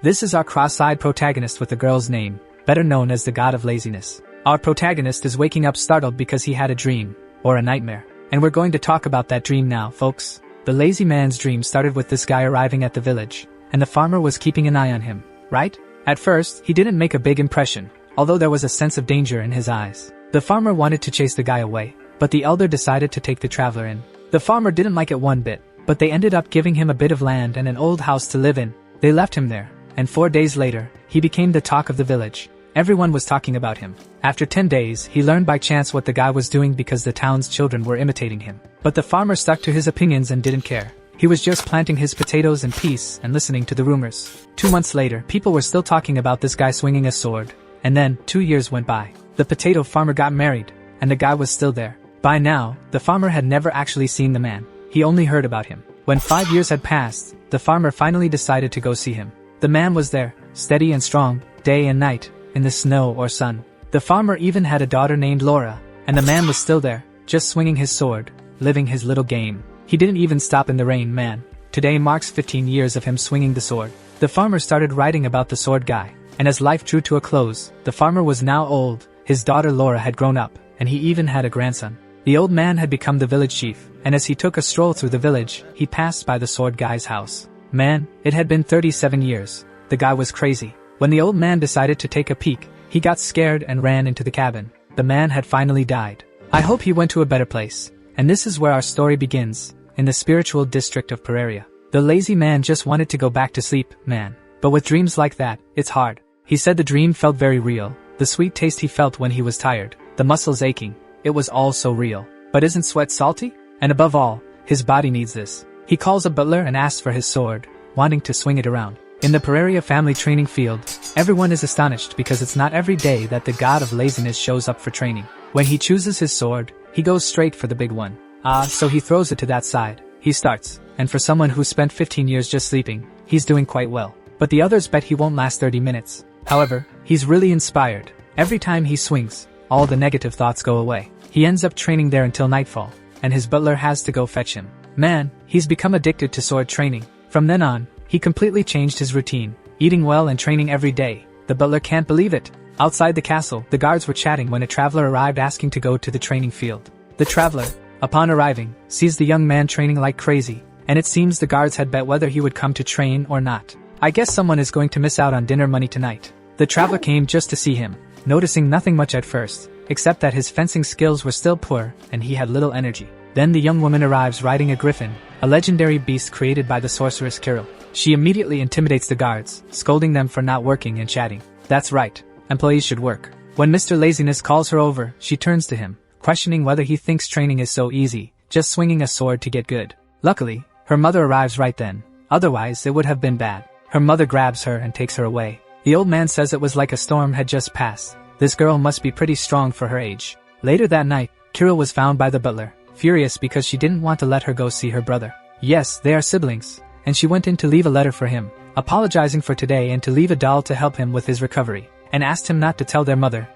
This is our cross-eyed protagonist with the girl's name, better known as the god of laziness. Our protagonist is waking up startled because he had a dream, or a nightmare. And we're going to talk about that dream now, folks. The lazy man's dream started with this guy arriving at the village, and the farmer was keeping an eye on him, right? At first, he didn't make a big impression, although there was a sense of danger in his eyes. The farmer wanted to chase the guy away, but the elder decided to take the traveler in. The farmer didn't like it one bit, but they ended up giving him a bit of land and an old house to live in. They left him there, and 4 days later, he became the talk of the village. Everyone was talking about him. After 10 days, he learned by chance what the guy was doing because the town's children were imitating him. But the farmer stuck to his opinions and didn't care. He was just planting his potatoes in peace and listening to the rumors. 2 months later, people were still talking about this guy swinging a sword. And then, 2 years went by. The potato farmer got married, and the guy was still there. By now, the farmer had never actually seen the man. He only heard about him. When 5 years had passed, the farmer finally decided to go see him. The man was there, steady and strong, day and night, in the snow or sun. The farmer even had a daughter named Laura, and the man was still there, just swinging his sword, living his little game. He didn't even stop in the rain, man. Today marks 15 years of him swinging the sword. The farmer started writing about the sword guy, and as life drew to a close, the farmer was now old, his daughter Laura had grown up, and he even had a grandson. The old man had become the village chief, and as he took a stroll through the village, he passed by the sword guy's house. Man, it had been 37 years. The guy was crazy. When the old man decided to take a peek, he got scared and ran into the cabin. The man had finally died. I hope he went to a better place. And this is where our story begins, in the spiritual district of Pereria. The lazy man just wanted to go back to sleep, man. But with dreams like that, it's hard. He said the dream felt very real. The sweet taste he felt when he was tired, the muscles aching, it was all so real. But isn't sweat salty? And above all, his body needs this. He calls a butler and asks for his sword, wanting to swing it around. In the Pereria family training field, everyone is astonished because it's not every day that the god of laziness shows up for training. When he chooses his sword, he goes straight for the big one. So he throws it to that side. He starts, and for someone who spent 15 years just sleeping, he's doing quite well. But the others bet he won't last 30 minutes. However, he's really inspired. Every time he swings, all the negative thoughts go away. He ends up training there until nightfall, and his butler has to go fetch him. Man, he's become addicted to sword training. From then on, he completely changed his routine, eating well and training every day. The butler can't believe it. Outside the castle, the guards were chatting when a traveler arrived asking to go to the training field. The traveler, upon arriving, sees the young man training like crazy, and it seems the guards had bet whether he would come to train or not. I guess someone is going to miss out on dinner money tonight. The traveler came just to see him, noticing nothing much at first, except that his fencing skills were still poor and he had little energy. Then the young woman arrives riding a griffin, a legendary beast created by the sorceress Kirill. She immediately intimidates the guards, scolding them for not working and chatting. That's right, employees should work. When Mr. Laziness calls her over, she turns to him, questioning whether he thinks training is so easy, just swinging a sword to get good. Luckily, her mother arrives right then, otherwise it would have been bad. Her mother grabs her and takes her away. The old man says it was like a storm had just passed. This girl must be pretty strong for her age. Later that night, Kirill was found by the butler, furious because she didn't want to let her go see her brother. Yes, they are siblings, and she went in to leave a letter for him, apologizing for today and to leave a doll to help him with his recovery, and asked him not to tell their mother,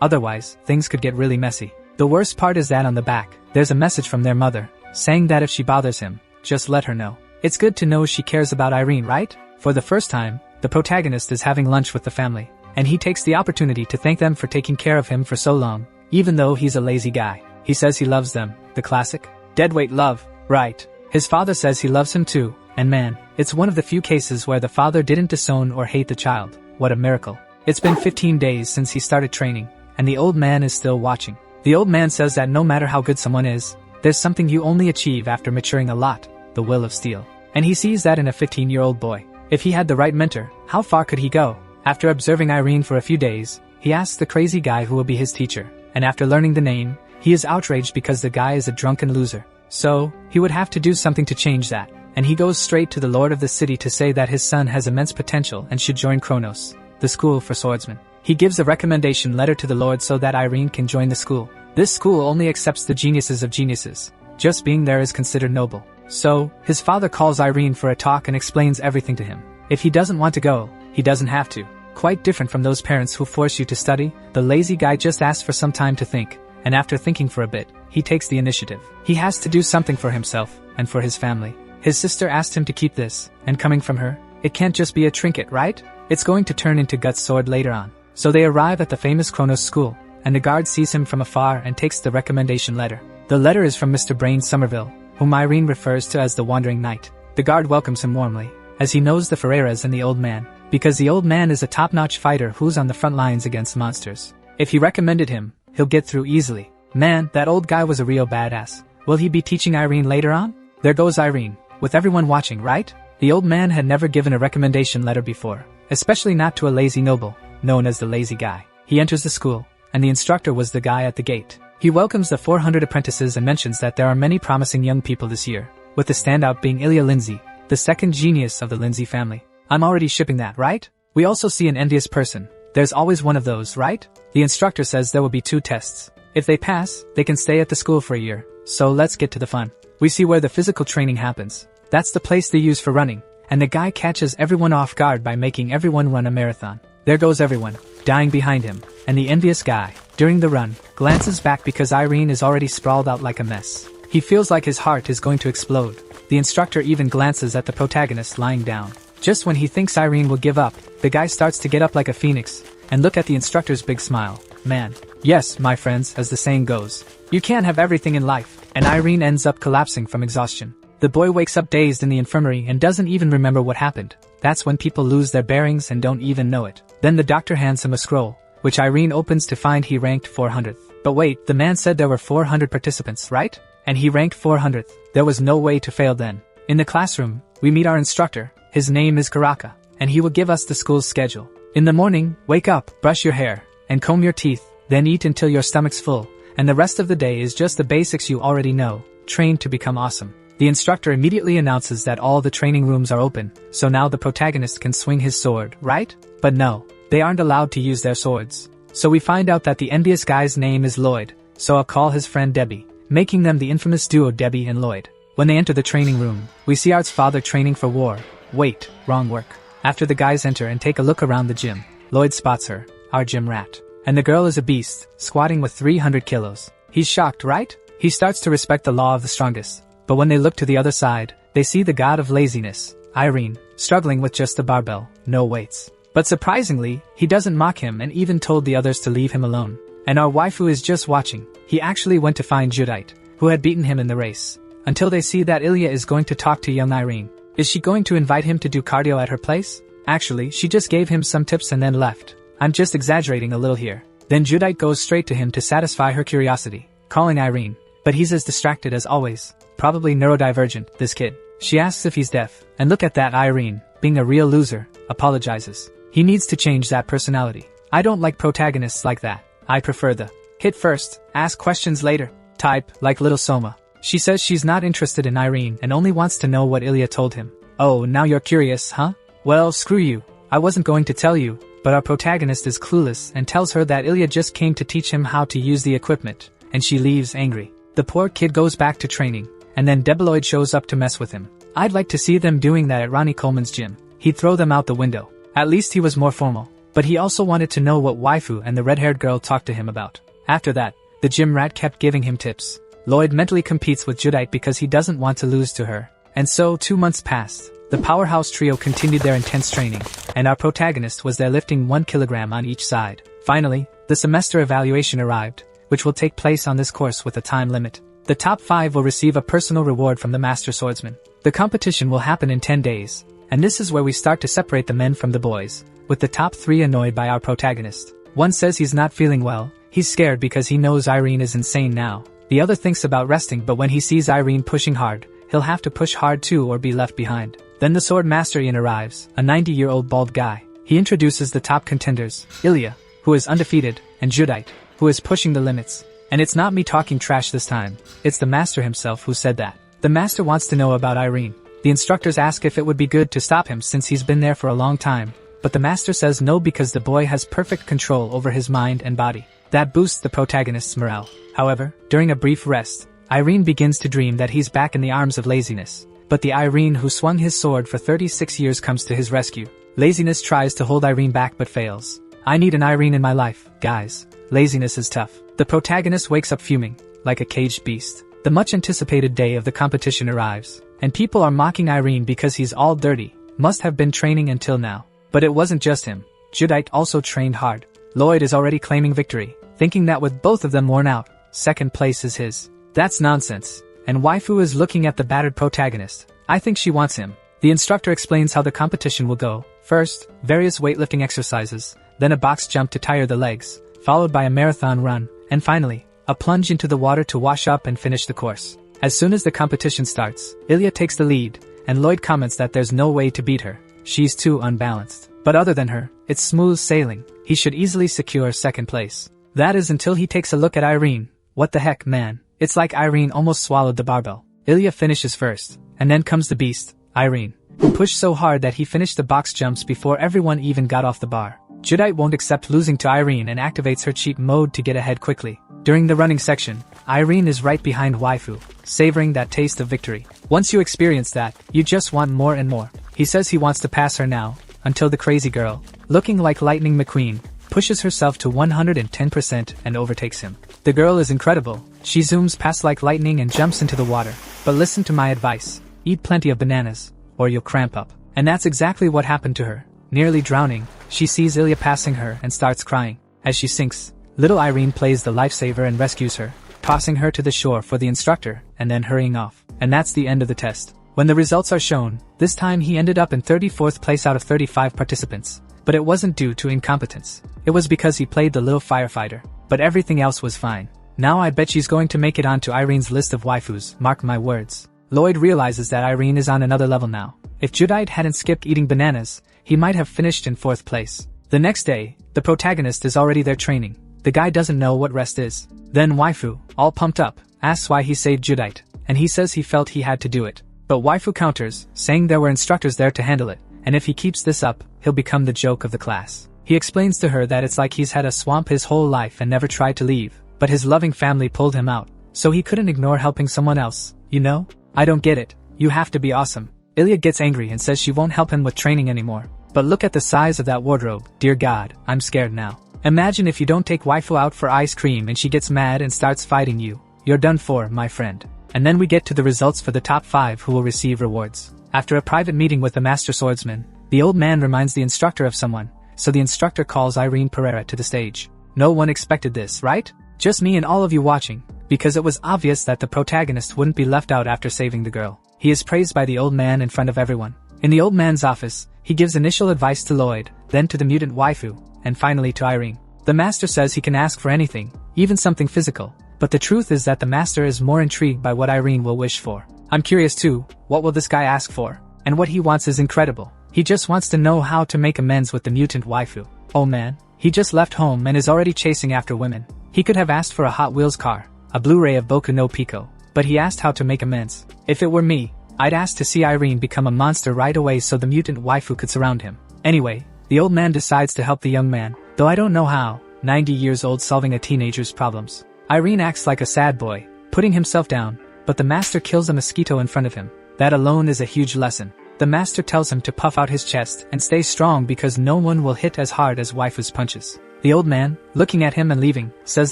otherwise, things could get really messy. The worst part is that on the back, there's a message from their mother, saying that if she bothers him, just let her know. It's good to know she cares about Irene, right? For the first time, the protagonist is having lunch with the family, and he takes the opportunity to thank them for taking care of him for so long, even though he's a lazy guy. He says he loves them, the classic deadweight love, right? His father says he loves him too, and man, it's one of the few cases where the father didn't disown or hate the child. What a miracle. It's been 15 days since he started training, and the old man is still watching. The old man says that no matter how good someone is, there's something you only achieve after maturing a lot, the will of steel. And he sees that in a 15-year-old boy. If he had the right mentor, how far could he go? After observing Irene for a few days, he asks the crazy guy who will be his teacher, and after learning the name, he is outraged because the guy is a drunken loser. So, he would have to do something to change that, and he goes straight to the lord of the city to say that his son has immense potential and should join Kronos, the school for swordsmen. He gives a recommendation letter to the lord so that Irene can join the school. This school only accepts the geniuses of geniuses. Just being there is considered noble. So, his father calls Irene for a talk and explains everything to him. If he doesn't want to go, he doesn't have to. Quite different from those parents who force you to study, the lazy guy just asks for some time to think, and after thinking for a bit, he takes the initiative. He has to do something for himself, and for his family. His sister asked him to keep this, and coming from her, It can't just be a trinket, right? It's going to turn into Guts' sword later on. So they arrive at the famous Kronos school, and the guard sees him from afar and takes the recommendation letter. The letter is from Mr. Brain Somerville, whom Irene refers to as the Wandering Knight. The guard welcomes him warmly, as he knows the Ferreiras and the old man, because the old man is a top-notch fighter who's on the front lines against monsters. If he recommended him, he'll get through easily. Man, that old guy was a real badass. Will he be teaching Irene later on? There goes Irene, with everyone watching, right? The old man had never given a recommendation letter before, especially not to a lazy noble, known as the lazy guy. He enters the school, and the instructor was the guy at the gate. He welcomes the 400 apprentices and mentions that there are many promising young people this year, with the standout being Ilya Lindsay, the second genius of the Lindsay family. I'm already shipping that, right? We also see an envious person. There's always one of those, right? The instructor says there will be 2 tests. If they pass, they can stay at the school for a year. So let's get to the fun. We see where the physical training happens. That's the place they use for running, and the guy catches everyone off guard by making everyone run a marathon. There goes everyone, dying behind him, and the envious guy, during the run, glances back because Irene is already sprawled out like a mess. He feels like his heart is going to explode. The instructor even glances at the protagonist lying down. Just when he thinks Irene will give up, the guy starts to get up like a phoenix, and look at the instructor's big smile. Man. Yes, my friends, as the saying goes. You can't have everything in life, and Irene ends up collapsing from exhaustion. The boy wakes up dazed in the infirmary and doesn't even remember what happened. That's when people lose their bearings and don't even know it. Then the doctor hands him a scroll, which Irene opens to find he ranked 400th. But wait, the man said there were 400 participants, right? And he ranked 400th. There was no way to fail then. In the classroom, we meet our instructor. His name is Karaka, and he will give us the school's schedule. In the morning, wake up, brush your hair, and comb your teeth, then eat until your stomach's full, and the rest of the day is just the basics you already know. Train to become awesome. The instructor immediately announces that all the training rooms are open, so now the protagonist can swing his sword, right? But no, they aren't allowed to use their swords. So we find out that the envious guy's name is Lloyd, so I'll call his friend Debbie, making them the infamous duo Debbie and Lloyd. When they enter the training room, we see Art's father training for war. Wait, wrong work. After the guys enter and take a look around the gym, Lloyd spots her, our gym rat. And the girl is a beast, squatting with 300 kilos. He's shocked, right? He starts to respect the law of the strongest. But when they look to the other side, they see the god of laziness, Irene, struggling with just a barbell, no weights. But surprisingly, he doesn't mock him and even told the others to leave him alone. And our waifu is just watching. He actually went to find Judite, who had beaten him in the race. Until they see that Ilya is going to talk to young Irene. Is she going to invite him to do cardio at her place? Actually, she just gave him some tips and then left. I'm just exaggerating a little here. Then Judite goes straight to him to satisfy her curiosity, calling Irene. But he's as distracted as always. Probably neurodivergent, this kid. She asks if he's deaf, and look at that Irene, being a real loser, apologizes. He needs to change that personality. I don't like protagonists like that. I prefer the hit first, ask questions later type, like little Soma. She says she's not interested in Irene and only wants to know what Ilya told him. Oh, now you're curious, huh? Well, screw you. I wasn't going to tell you, but our protagonist is clueless and tells her that Ilya just came to teach him how to use the equipment, and she leaves angry. The poor kid goes back to training, and then Debeloid shows up to mess with him. I'd like to see them doing that at Ronnie Coleman's gym. He'd throw them out the window. At least he was more formal. But he also wanted to know what waifu and the red-haired girl talked to him about. After that, the gym rat kept giving him tips. Lloyd mentally competes with Judite because he doesn't want to lose to her. And so 2 months passed. The powerhouse trio continued their intense training, and our protagonist was there lifting 1 kilogram on each side. Finally, the semester evaluation arrived, which will take place on this course with a time limit. The top 5 will receive a personal reward from the master swordsman. The competition will happen in 10 days, and this is where we start to separate the men from the boys, with the top 3 annoyed by our protagonist. One says he's not feeling well, he's scared because he knows Irene is insane now. The other thinks about resting, but when he sees Irene pushing hard, he'll have to push hard too or be left behind. Then the sword master Ian arrives, a 90-year-old bald guy. He introduces the top contenders, Ilya, who is undefeated, and Judite, who is pushing the limits. And it's not me talking trash this time, it's the master himself who said that. The master wants to know about Irene. The instructors ask if it would be good to stop him since he's been there for a long time, but the master says no because the boy has perfect control over his mind and body. That boosts the protagonist's morale. However, during a brief rest, Irene begins to dream that he's back in the arms of laziness. But the Irene who swung his sword for 36 years comes to his rescue. Laziness tries to hold Irene back but fails. I need an Irene in my life, guys. Laziness is tough. The protagonist wakes up fuming, like a caged beast. The much anticipated day of the competition arrives, and people are mocking Irene because he's all dirty, must have been training until now. But it wasn't just him. Judite also trained hard. Lloyd is already claiming victory, thinking that with both of them worn out, second place is his. That's nonsense. And waifu is looking at the battered protagonist. I think she wants him. The instructor explains how the competition will go. First, various weightlifting exercises, then a box jump to tire the legs, followed by a marathon run, and finally, a plunge into the water to wash up and finish the course. As soon as the competition starts, Ilya takes the lead, and Lloyd comments that there's no way to beat her. She's too unbalanced. But other than her, it's smooth sailing. He should easily secure second place. That is until he takes a look at Irene. What the heck, man? It's like Irene almost swallowed the barbell. Ilya finishes first, and then comes the beast, Irene, who pushed so hard that he finished the box jumps before everyone even got off the bar. Judite won't accept losing to Irene and activates her cheat mode to get ahead quickly. During the running section, Irene is right behind waifu, savoring that taste of victory. Once you experience that, you just want more and more. He says he wants to pass her now, until the crazy girl, looking like Lightning McQueen, pushes herself to 110% and overtakes him. The girl is incredible. She zooms past like lightning and jumps into the water. But listen to my advice. Eat plenty of bananas, or you'll cramp up. And that's exactly what happened to her. Nearly drowning, she sees Ilya passing her and starts crying. As she sinks, little Irene plays the lifesaver and rescues her, tossing her to the shore for the instructor and then hurrying off. And that's the end of the test. When the results are shown, this time he ended up in 34th place out of 35 participants. But it wasn't due to incompetence. It was because he played the little firefighter. But everything else was fine. Now I bet she's going to make it onto Irene's list of waifus, mark my words. Lloyd realizes that Irene is on another level now. If Judite hadn't skipped eating bananas, he might have finished in 4th place. The next day, the protagonist is already there training. The guy doesn't know what rest is. Then waifu, all pumped up, asks why he saved Judite, and he says he felt he had to do it. But waifu counters, saying there were instructors there to handle it, and if he keeps this up, he'll become the joke of the class. He explains to her that it's like he's had a swamp his whole life and never tried to leave, but his loving family pulled him out, so he couldn't ignore helping someone else, you know? I don't get it. You have to be awesome. Ilya gets angry and says she won't help him with training anymore. But look at the size of that wardrobe. Dear God, I'm scared now. Imagine if you don't take waifu out for ice cream and she gets mad and starts fighting you. You're done for, my friend. And then we get to the results for the top 5 who will receive rewards. After a private meeting with the master swordsman, the old man reminds the instructor of someone, so the instructor calls Irene Perreira to the stage. No one expected this, right? Just me and all of you watching, because it was obvious that the protagonist wouldn't be left out after saving the girl. He is praised by the old man in front of everyone. In the old man's office, he gives initial advice to Lloyd, then to the mutant waifu, and finally to Irene. The master says he can ask for anything, even something physical, but the truth is that the master is more intrigued by what Irene will wish for. I'm curious too, what will this guy ask for? And what he wants is incredible. He just wants to know how to make amends with the mutant waifu. Oh man, he just left home and is already chasing after women. He could have asked for a Hot Wheels car, a Blu-ray of Boku no Pico, but he asked how to make amends. If it were me, I'd ask to see Irene become a monster right away so the mutant waifu could surround him. Anyway, the old man decides to help the young man, though I don't know how. 90 years old solving a teenager's problems. Irene acts like a sad boy, putting himself down, but the master kills a mosquito in front of him. That alone is a huge lesson. The master tells him to puff out his chest and stay strong because no one will hit as hard as waifu's punches. The old man, looking at him and leaving, says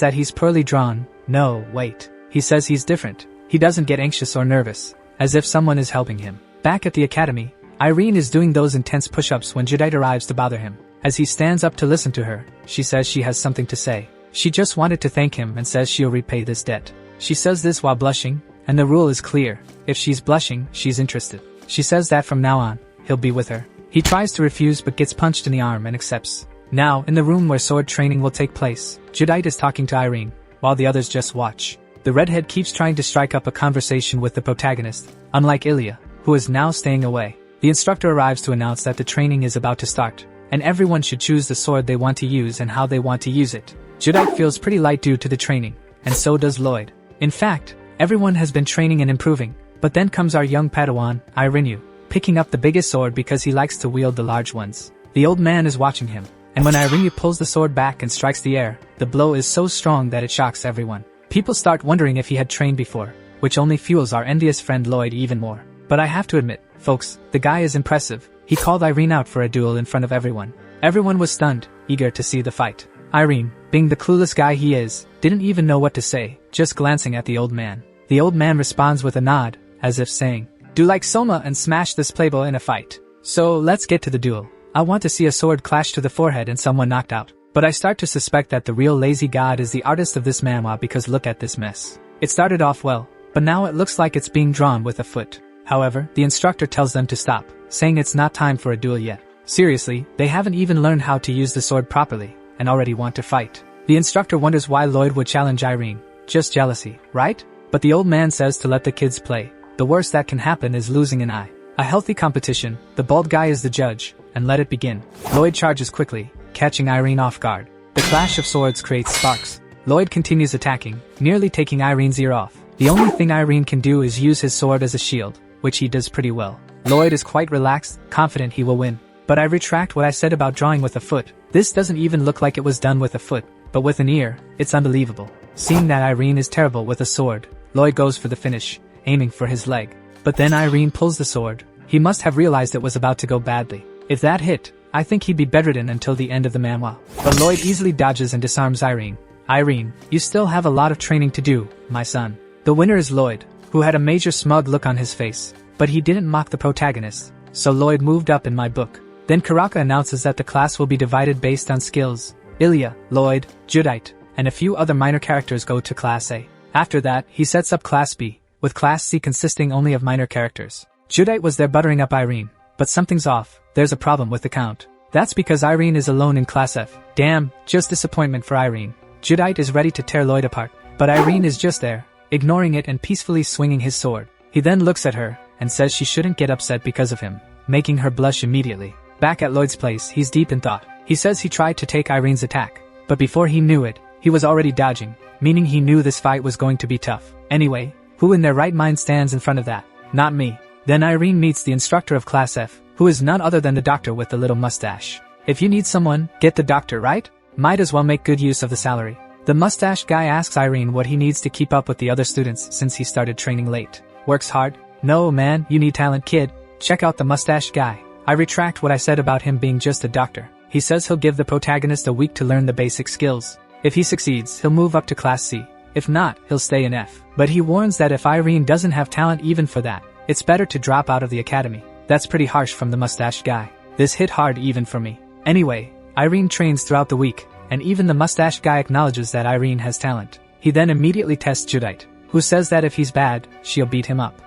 that he's poorly drawn. No, wait. He says he's different. He doesn't get anxious or nervous, as if someone is helping him. Back at the academy, Irene is doing those intense push-ups when Judite arrives to bother him. As he stands up to listen to her, she says she has something to say. She just wanted to thank him and says she'll repay this debt. She says this while blushing, and the rule is clear. If she's blushing, she's interested. She says that from now on, he'll be with her. He tries to refuse but gets punched in the arm and accepts. Now, in the room where sword training will take place, Judite is talking to Irene, while the others just watch. The redhead keeps trying to strike up a conversation with the protagonist, unlike Ilya, who is now staying away. The instructor arrives to announce that the training is about to start, and everyone should choose the sword they want to use and how they want to use it. Judite feels pretty light due to the training, and so does Lloyd. In fact, everyone has been training and improving, but then comes our young Padawan, Irene, picking up the biggest sword because he likes to wield the large ones. The old man is watching him, and when Irene pulls the sword back and strikes the air, the blow is so strong that it shocks everyone. People start wondering if he had trained before, which only fuels our envious friend Lloyd even more. But I have to admit, folks, the guy is impressive. He called Irene out for a duel in front of everyone. Everyone was stunned, eager to see the fight. Irene, being the clueless guy he is, didn't even know what to say, just glancing at the old man. The old man responds with a nod, as if saying, "Do like Soma and smash this playboy in a fight." So let's get to the duel. I want to see a sword clash to the forehead and someone knocked out. But I start to suspect that the real lazy god is the artist of this manhwa because look at this mess. It started off well, but now it looks like it's being drawn with a foot. However, the instructor tells them to stop, saying it's not time for a duel yet. Seriously, they haven't even learned how to use the sword properly, and already want to fight. The instructor wonders why Lloyd would challenge Irene. Just jealousy, right? But the old man says to let the kids play. The worst that can happen is losing an eye. A healthy competition, the bald guy is the judge, and let it begin. Lloyd charges quickly, catching Irene off guard. The clash of swords creates sparks. Lloyd continues attacking, nearly taking Irene's ear off. The only thing Irene can do is use his sword as a shield, which he does pretty well. Lloyd is quite relaxed, confident he will win. But I retract what I said about drawing with a foot. This doesn't even look like it was done with a foot, but with an ear, it's unbelievable. Seeing that Irene is terrible with a sword, Lloyd goes for the finish, aiming for his leg. But then Irene pulls the sword. He must have realized it was about to go badly. If that hit, I think he'd be bedridden until the end of the manhwa. But Lloyd easily dodges and disarms Irene. Irene, you still have a lot of training to do, my son. The winner is Lloyd, who had a major smug look on his face. But he didn't mock the protagonist, so Lloyd moved up in my book. Then Karaka announces that the class will be divided based on skills. Ilya, Lloyd, Judite, and a few other minor characters go to Class A. After that, he sets up Class B, with Class C consisting only of minor characters. Judite was there buttering up Irene, but something's off. There's a problem with the count. That's because Irene is alone in Class F. Damn, just disappointment for Irene. Judite is ready to tear Lloyd apart, but Irene is just there, ignoring it and peacefully swinging his sword. He then looks at her, and says she shouldn't get upset because of him, making her blush immediately. Back at Lloyd's place, he's deep in thought. He says he tried to take Irene's attack, but before he knew it, he was already dodging, meaning he knew this fight was going to be tough. Anyway, who in their right mind stands in front of that? Not me. Then Irene meets the instructor of Class F, who is none other than the doctor with the little mustache. If you need someone, get the doctor, right? Might as well make good use of the salary. The mustache guy asks Irene what he needs to keep up with the other students since he started training late. Works hard? No man, you need talent, kid. Check out the mustache guy. I retract what I said about him being just a doctor. He says he'll give the protagonist a week to learn the basic skills. If he succeeds, he'll move up to Class C. If not, he'll stay in F. But he warns that if Irene doesn't have talent even for that, it's better to drop out of the academy. That's pretty harsh from the mustache guy. This hit hard even for me. Anyway, Irene trains throughout the week, and even the mustache guy acknowledges that Irene has talent. He then immediately tests Judite, who says that if he's bad, she'll beat him up.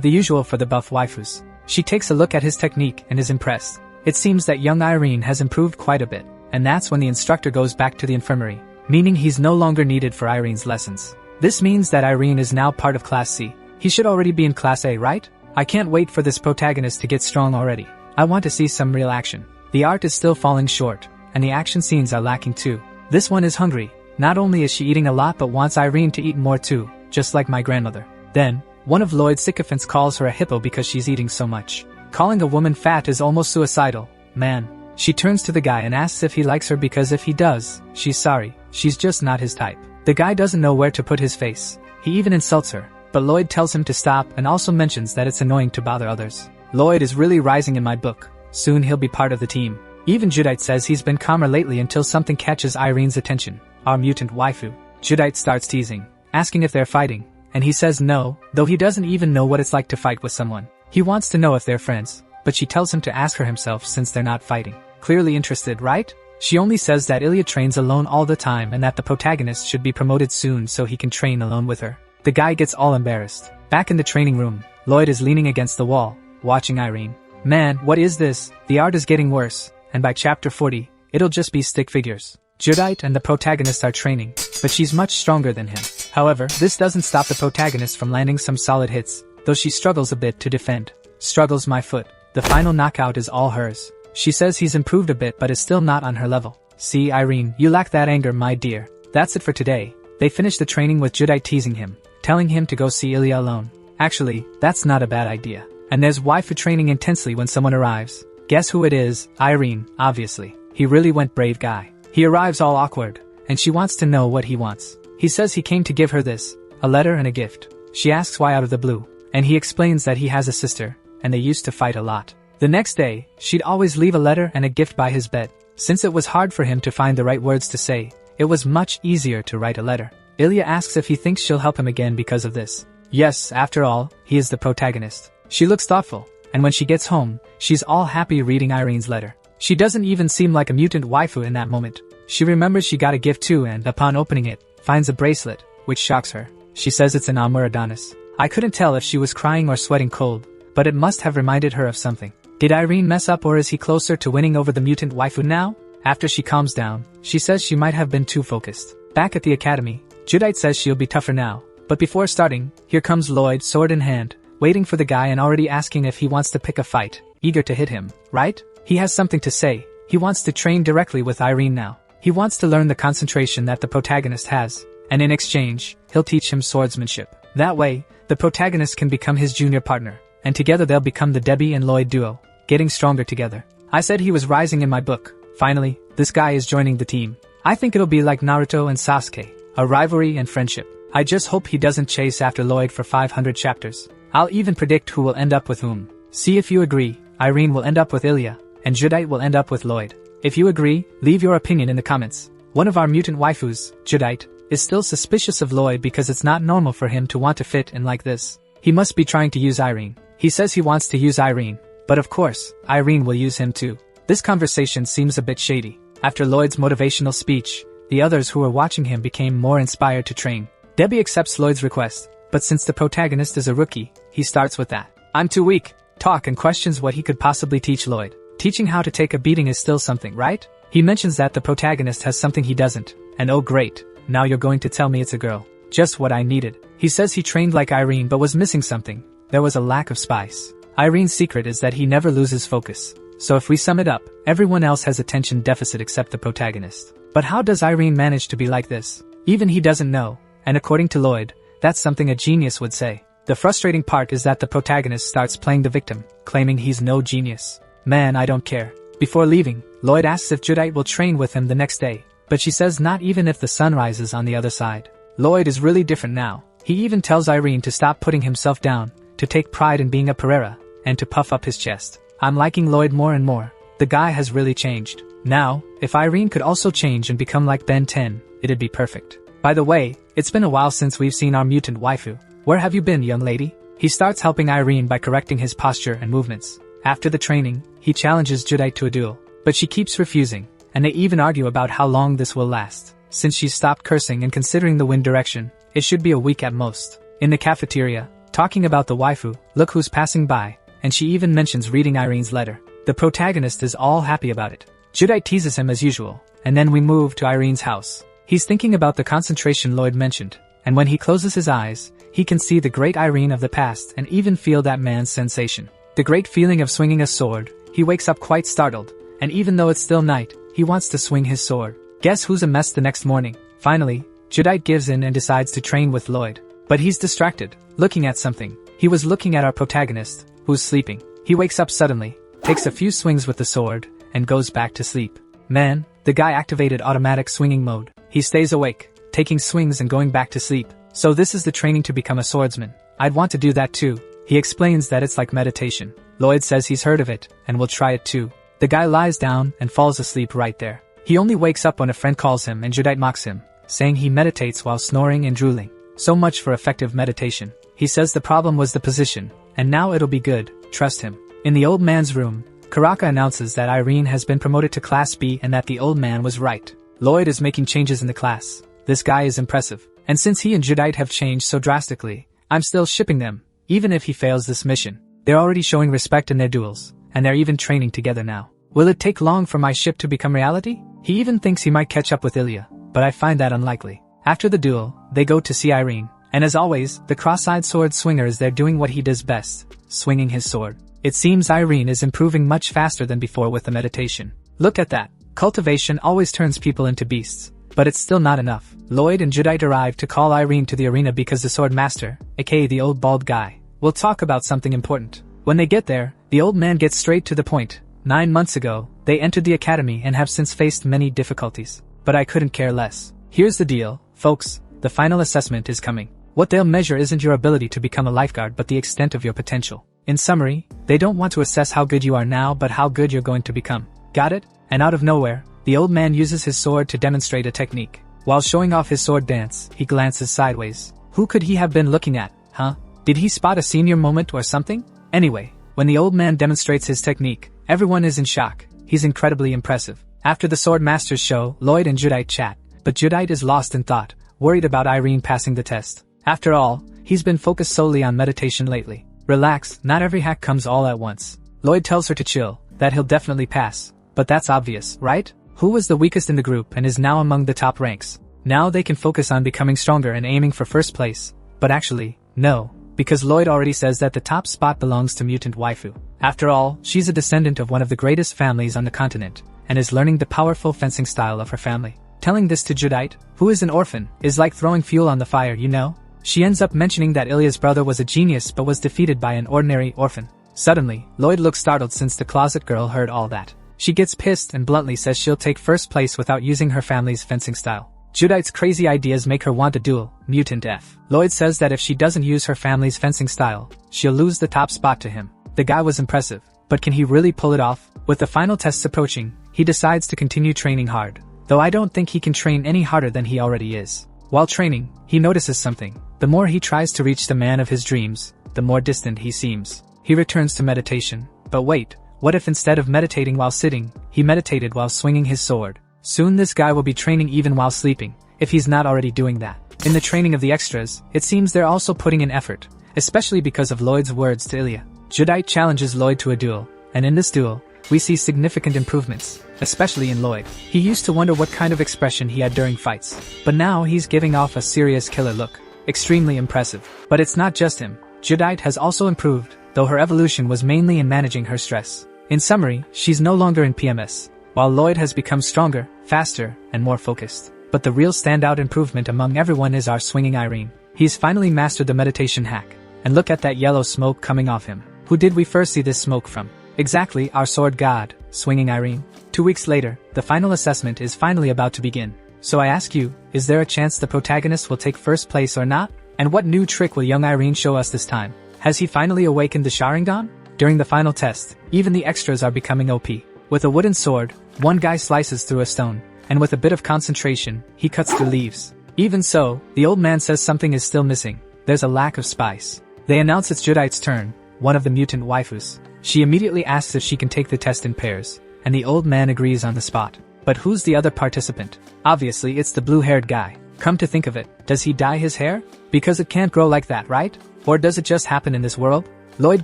The usual for the buff waifus. She takes a look at his technique and is impressed. It seems that young Irene has improved quite a bit, and that's when the instructor goes back to the infirmary, meaning he's no longer needed for Irene's lessons. This means that Irene is now part of Class C. He should already be in Class A, right? I can't wait for this protagonist to get strong already. I want to see some real action. The art is still falling short, and the action scenes are lacking too. This one is hungry. Not only is she eating a lot but wants Irene to eat more too, just like my grandmother. Then, one of Lloyd's sycophants calls her a hippo because she's eating so much. Calling a woman fat is almost suicidal. Man. She turns to the guy and asks if he likes her because if he does, she's sorry. She's just not his type. The guy doesn't know where to put his face. He even insults her, but Lloyd tells him to stop and also mentions that it's annoying to bother others. Lloyd is really rising in my book. Soon he'll be part of the team. Even Judite says he's been calmer lately until something catches Irene's attention. Our mutant waifu. Judite starts teasing, asking if they're fighting, and he says no, though he doesn't even know what it's like to fight with someone. He wants to know if they're friends, but she tells him to ask her himself since they're not fighting. Clearly interested, right? She only says that Ilya trains alone all the time and that the protagonist should be promoted soon so he can train alone with her. The guy gets all embarrassed. Back in the training room, Lloyd is leaning against the wall, watching Irene. Man, what is this? The art is getting worse, and by chapter 40, it'll just be stick figures. Judite and the protagonist are training, but she's much stronger than him. However, this doesn't stop the protagonist from landing some solid hits, though she struggles a bit to defend. Struggles my foot. The final knockout is all hers. She says he's improved a bit but is still not on her level. See, Irene, you lack that anger, my dear. That's it for today. They finish the training with Judite teasing him, telling him to go see Ilya alone. Actually, that's not a bad idea. And there's waifu training intensely when someone arrives. Guess who it is? Irene, obviously. He really went brave guy. He arrives all awkward, and she wants to know what he wants. He says he came to give her this, a letter and a gift. She asks why out of the blue, and he explains that he has a sister, and they used to fight a lot. The next day, she'd always leave a letter and a gift by his bed. Since it was hard for him to find the right words to say, it was much easier to write a letter. Ilya asks if he thinks she'll help him again because of this. Yes, after all, he is the protagonist. She looks thoughtful, and when she gets home, she's all happy reading Irene's letter. She doesn't even seem like a mutant waifu in that moment. She remembers she got a gift too and, upon opening it, finds a bracelet, which shocks her. She says it's an Adonis. I couldn't tell if she was crying or sweating cold, but it must have reminded her of something. Did Irene mess up, or is he closer to winning over the mutant waifu now? After she calms down, she says she might have been too focused. Back at the academy, Judite says she'll be tougher now, but before starting, here comes Lloyd, sword in hand, waiting for the guy and already asking if he wants to pick a fight, eager to hit him, right? He has something to say. He wants to train directly with Irene now. He wants to learn the concentration that the protagonist has, and in exchange, he'll teach him swordsmanship. That way, the protagonist can become his junior partner, and together they'll become the Debbie and Lloyd duo, getting stronger together. I said he was rising in my book. Finally, this guy is joining the team. I think it'll be like Naruto and Sasuke, a rivalry and friendship. I just hope he doesn't chase after Lloyd for 500 chapters. I'll even predict who will end up with whom. See if you agree. Irene will end up with Ilya, and Judite will end up with Lloyd. If you agree, leave your opinion in the comments. One of our mutant waifus, Judite, is still suspicious of Lloyd because it's not normal for him to want to fit in like this. He must be trying to use Irene. He says he wants to use Irene, but of course, Irene will use him too. This conversation seems a bit shady. After Lloyd's motivational speech, the others who were watching him became more inspired to train. Debbie accepts Lloyd's request, but since the protagonist is a rookie, he starts with that. I'm too weak. Talk and questions what he could possibly teach Lloyd. Teaching how to take a beating is still something, right? He mentions that the protagonist has something he doesn't, and oh great, now you're going to tell me it's a girl. Just what I needed. He says he trained like Irene but was missing something. There was a lack of spice. Irene's secret is that he never loses focus. So if we sum it up, everyone else has attention deficit except the protagonist. But how does Irene manage to be like this? Even he doesn't know, and according to Lloyd, that's something a genius would say. The frustrating part is that the protagonist starts playing the victim, claiming he's no genius. Man, I don't care. Before leaving, Lloyd asks if Judite will train with him the next day, but she says not even if the sun rises on the other side. Lloyd is really different now. He even tells Irene to stop putting himself down, to take pride in being a Pereira, and to puff up his chest. I'm liking Lloyd more and more. The guy has really changed. Now, if Irene could also change and become like Ben 10, it'd be perfect. By the way, it's been a while since we've seen our mutant waifu. Where have you been, young lady? He starts helping Irene by correcting his posture and movements. After the training, he challenges Judite to a duel, but she keeps refusing, and they even argue about how long this will last. Since she's stopped cursing and considering the wind direction, it should be a week at most. In the cafeteria, talking about the waifu, look who's passing by, and she even mentions reading Irene's letter. The protagonist is all happy about it. Judite teases him as usual, and then we move to Irene's house. He's thinking about the concentration Lloyd mentioned, and when he closes his eyes, he can see the great Irene of the past and even feel that man's sensation. The great feeling of swinging a sword. He wakes up quite startled, and even though it's still night, he wants to swing his sword. Guess who's a mess the next morning? Finally, Judite gives in and decides to train with Lloyd. But he's distracted, looking at something. He was looking at our protagonist, who's sleeping. He wakes up suddenly, takes a few swings with the sword, and goes back to sleep. Man, the guy activated automatic swinging mode. He stays awake, taking swings and going back to sleep. So this is the training to become a swordsman. I'd want to do that too. He explains that it's like meditation. Lloyd says he's heard of it, and will try it too. The guy lies down and falls asleep right there. He only wakes up when a friend calls him and Judite mocks him, saying he meditates while snoring and drooling. So much for effective meditation. He says the problem was the position, and now it'll be good, trust him. In the old man's room, Karaka announces that Irene has been promoted to Class B and that the old man was right. Lloyd is making changes in the class. This guy is impressive. And since he and Judite have changed so drastically, I'm still shipping them, even if he fails this mission. They're already showing respect in their duels, and they're even training together now. Will it take long for my ship to become reality? He even thinks he might catch up with Ilya, but I find that unlikely. After the duel, they go to see Irene, and as always, the cross-eyed sword swinger is there doing what he does best, swinging his sword. It seems Irene is improving much faster than before with the meditation. Look at that. Cultivation always turns people into beasts. But it's still not enough. Lloyd and Judite arrive to call Irene to the arena because the sword master, aka the old bald guy, will talk about something important. When they get there, the old man gets straight to the point. 9 months ago, they entered the academy and have since faced many difficulties. But I couldn't care less. Here's the deal, folks, the final assessment is coming. What they'll measure isn't your ability to become a lifeguard but the extent of your potential. In summary, they don't want to assess how good you are now but how good you're going to become. Got it? And out of nowhere, the old man uses his sword to demonstrate a technique. While showing off his sword dance, he glances sideways. Who could he have been looking at, huh? Did he spot a senior moment or something? Anyway, When the old man demonstrates his technique, everyone is in shock. He's incredibly impressive. After the Sword Masters show, Lloyd and Judite chat, but Judite is lost in thought, worried about Irene passing the test. After all, he's been focused solely on meditation lately. Relax, not every hack comes all at once. Lloyd tells her to chill, that he'll definitely pass. But that's obvious, right? Who was the weakest in the group and is now among the top ranks? Now they can focus on becoming stronger and aiming for first place. But actually, no, because Lloyd already says that the top spot belongs to mutant waifu. After all, she's a descendant of one of the greatest families on the continent, and is learning the powerful fencing style of her family. Telling this to Judite, who is an orphan, is like throwing fuel on the fire, you know? She ends up mentioning that Ilya's brother was a genius but was defeated by an ordinary orphan. Suddenly, Lloyd looks startled since the closet girl heard all that. She gets pissed and bluntly says she'll take first place without using her family's fencing style. Judite's crazy ideas make her want a duel, mutant F. Lloyd says that if she doesn't use her family's fencing style, she'll lose the top spot to him. The guy was impressive, but can he really pull it off? With the final tests approaching, he decides to continue training hard. Though I don't think he can train any harder than he already is. While training, he notices something. The more he tries to reach the man of his dreams, the more distant he seems. He returns to meditation. But wait, what if instead of meditating while sitting, he meditated while swinging his sword? Soon this guy will be training even while sleeping, if he's not already doing that. In the training of the extras, it seems they're also putting in effort, especially because of Lloyd's words to Ilya. Judite challenges Lloyd to a duel, and in this duel, we see significant improvements, especially in Lloyd. He used to wonder what kind of expression he had during fights, but now he's giving off a serious killer look. Extremely impressive. But it's not just him. Judite has also improved, though her evolution was mainly in managing her stress. In summary, she's no longer in PMS, while Lloyd has become stronger, faster, and more focused. But the real standout improvement among everyone is our swinging Irene. He's finally mastered the meditation hack. And look at that yellow smoke coming off him. Who did we first see this smoke from? Exactly, our sword god, swinging Irene. 2 weeks later, the final assessment is finally about to begin. So I ask you, is there a chance the protagonist will take first place or not? And what new trick will young Irene show us this time? Has he finally awakened the Sharingan? During the final test, even the extras are becoming OP. With a wooden sword, one guy slices through a stone, and with a bit of concentration, he cuts through leaves. Even so, the old man says something is still missing. There's a lack of spice. They announce it's Judite's turn, one of the mutant waifus. She immediately asks if she can take the test in pairs, and the old man agrees on the spot. But who's the other participant? Obviously it's the blue-haired guy. Come to think of it, does he dye his hair? Because it can't grow like that, right? Or does it just happen in this world? Lloyd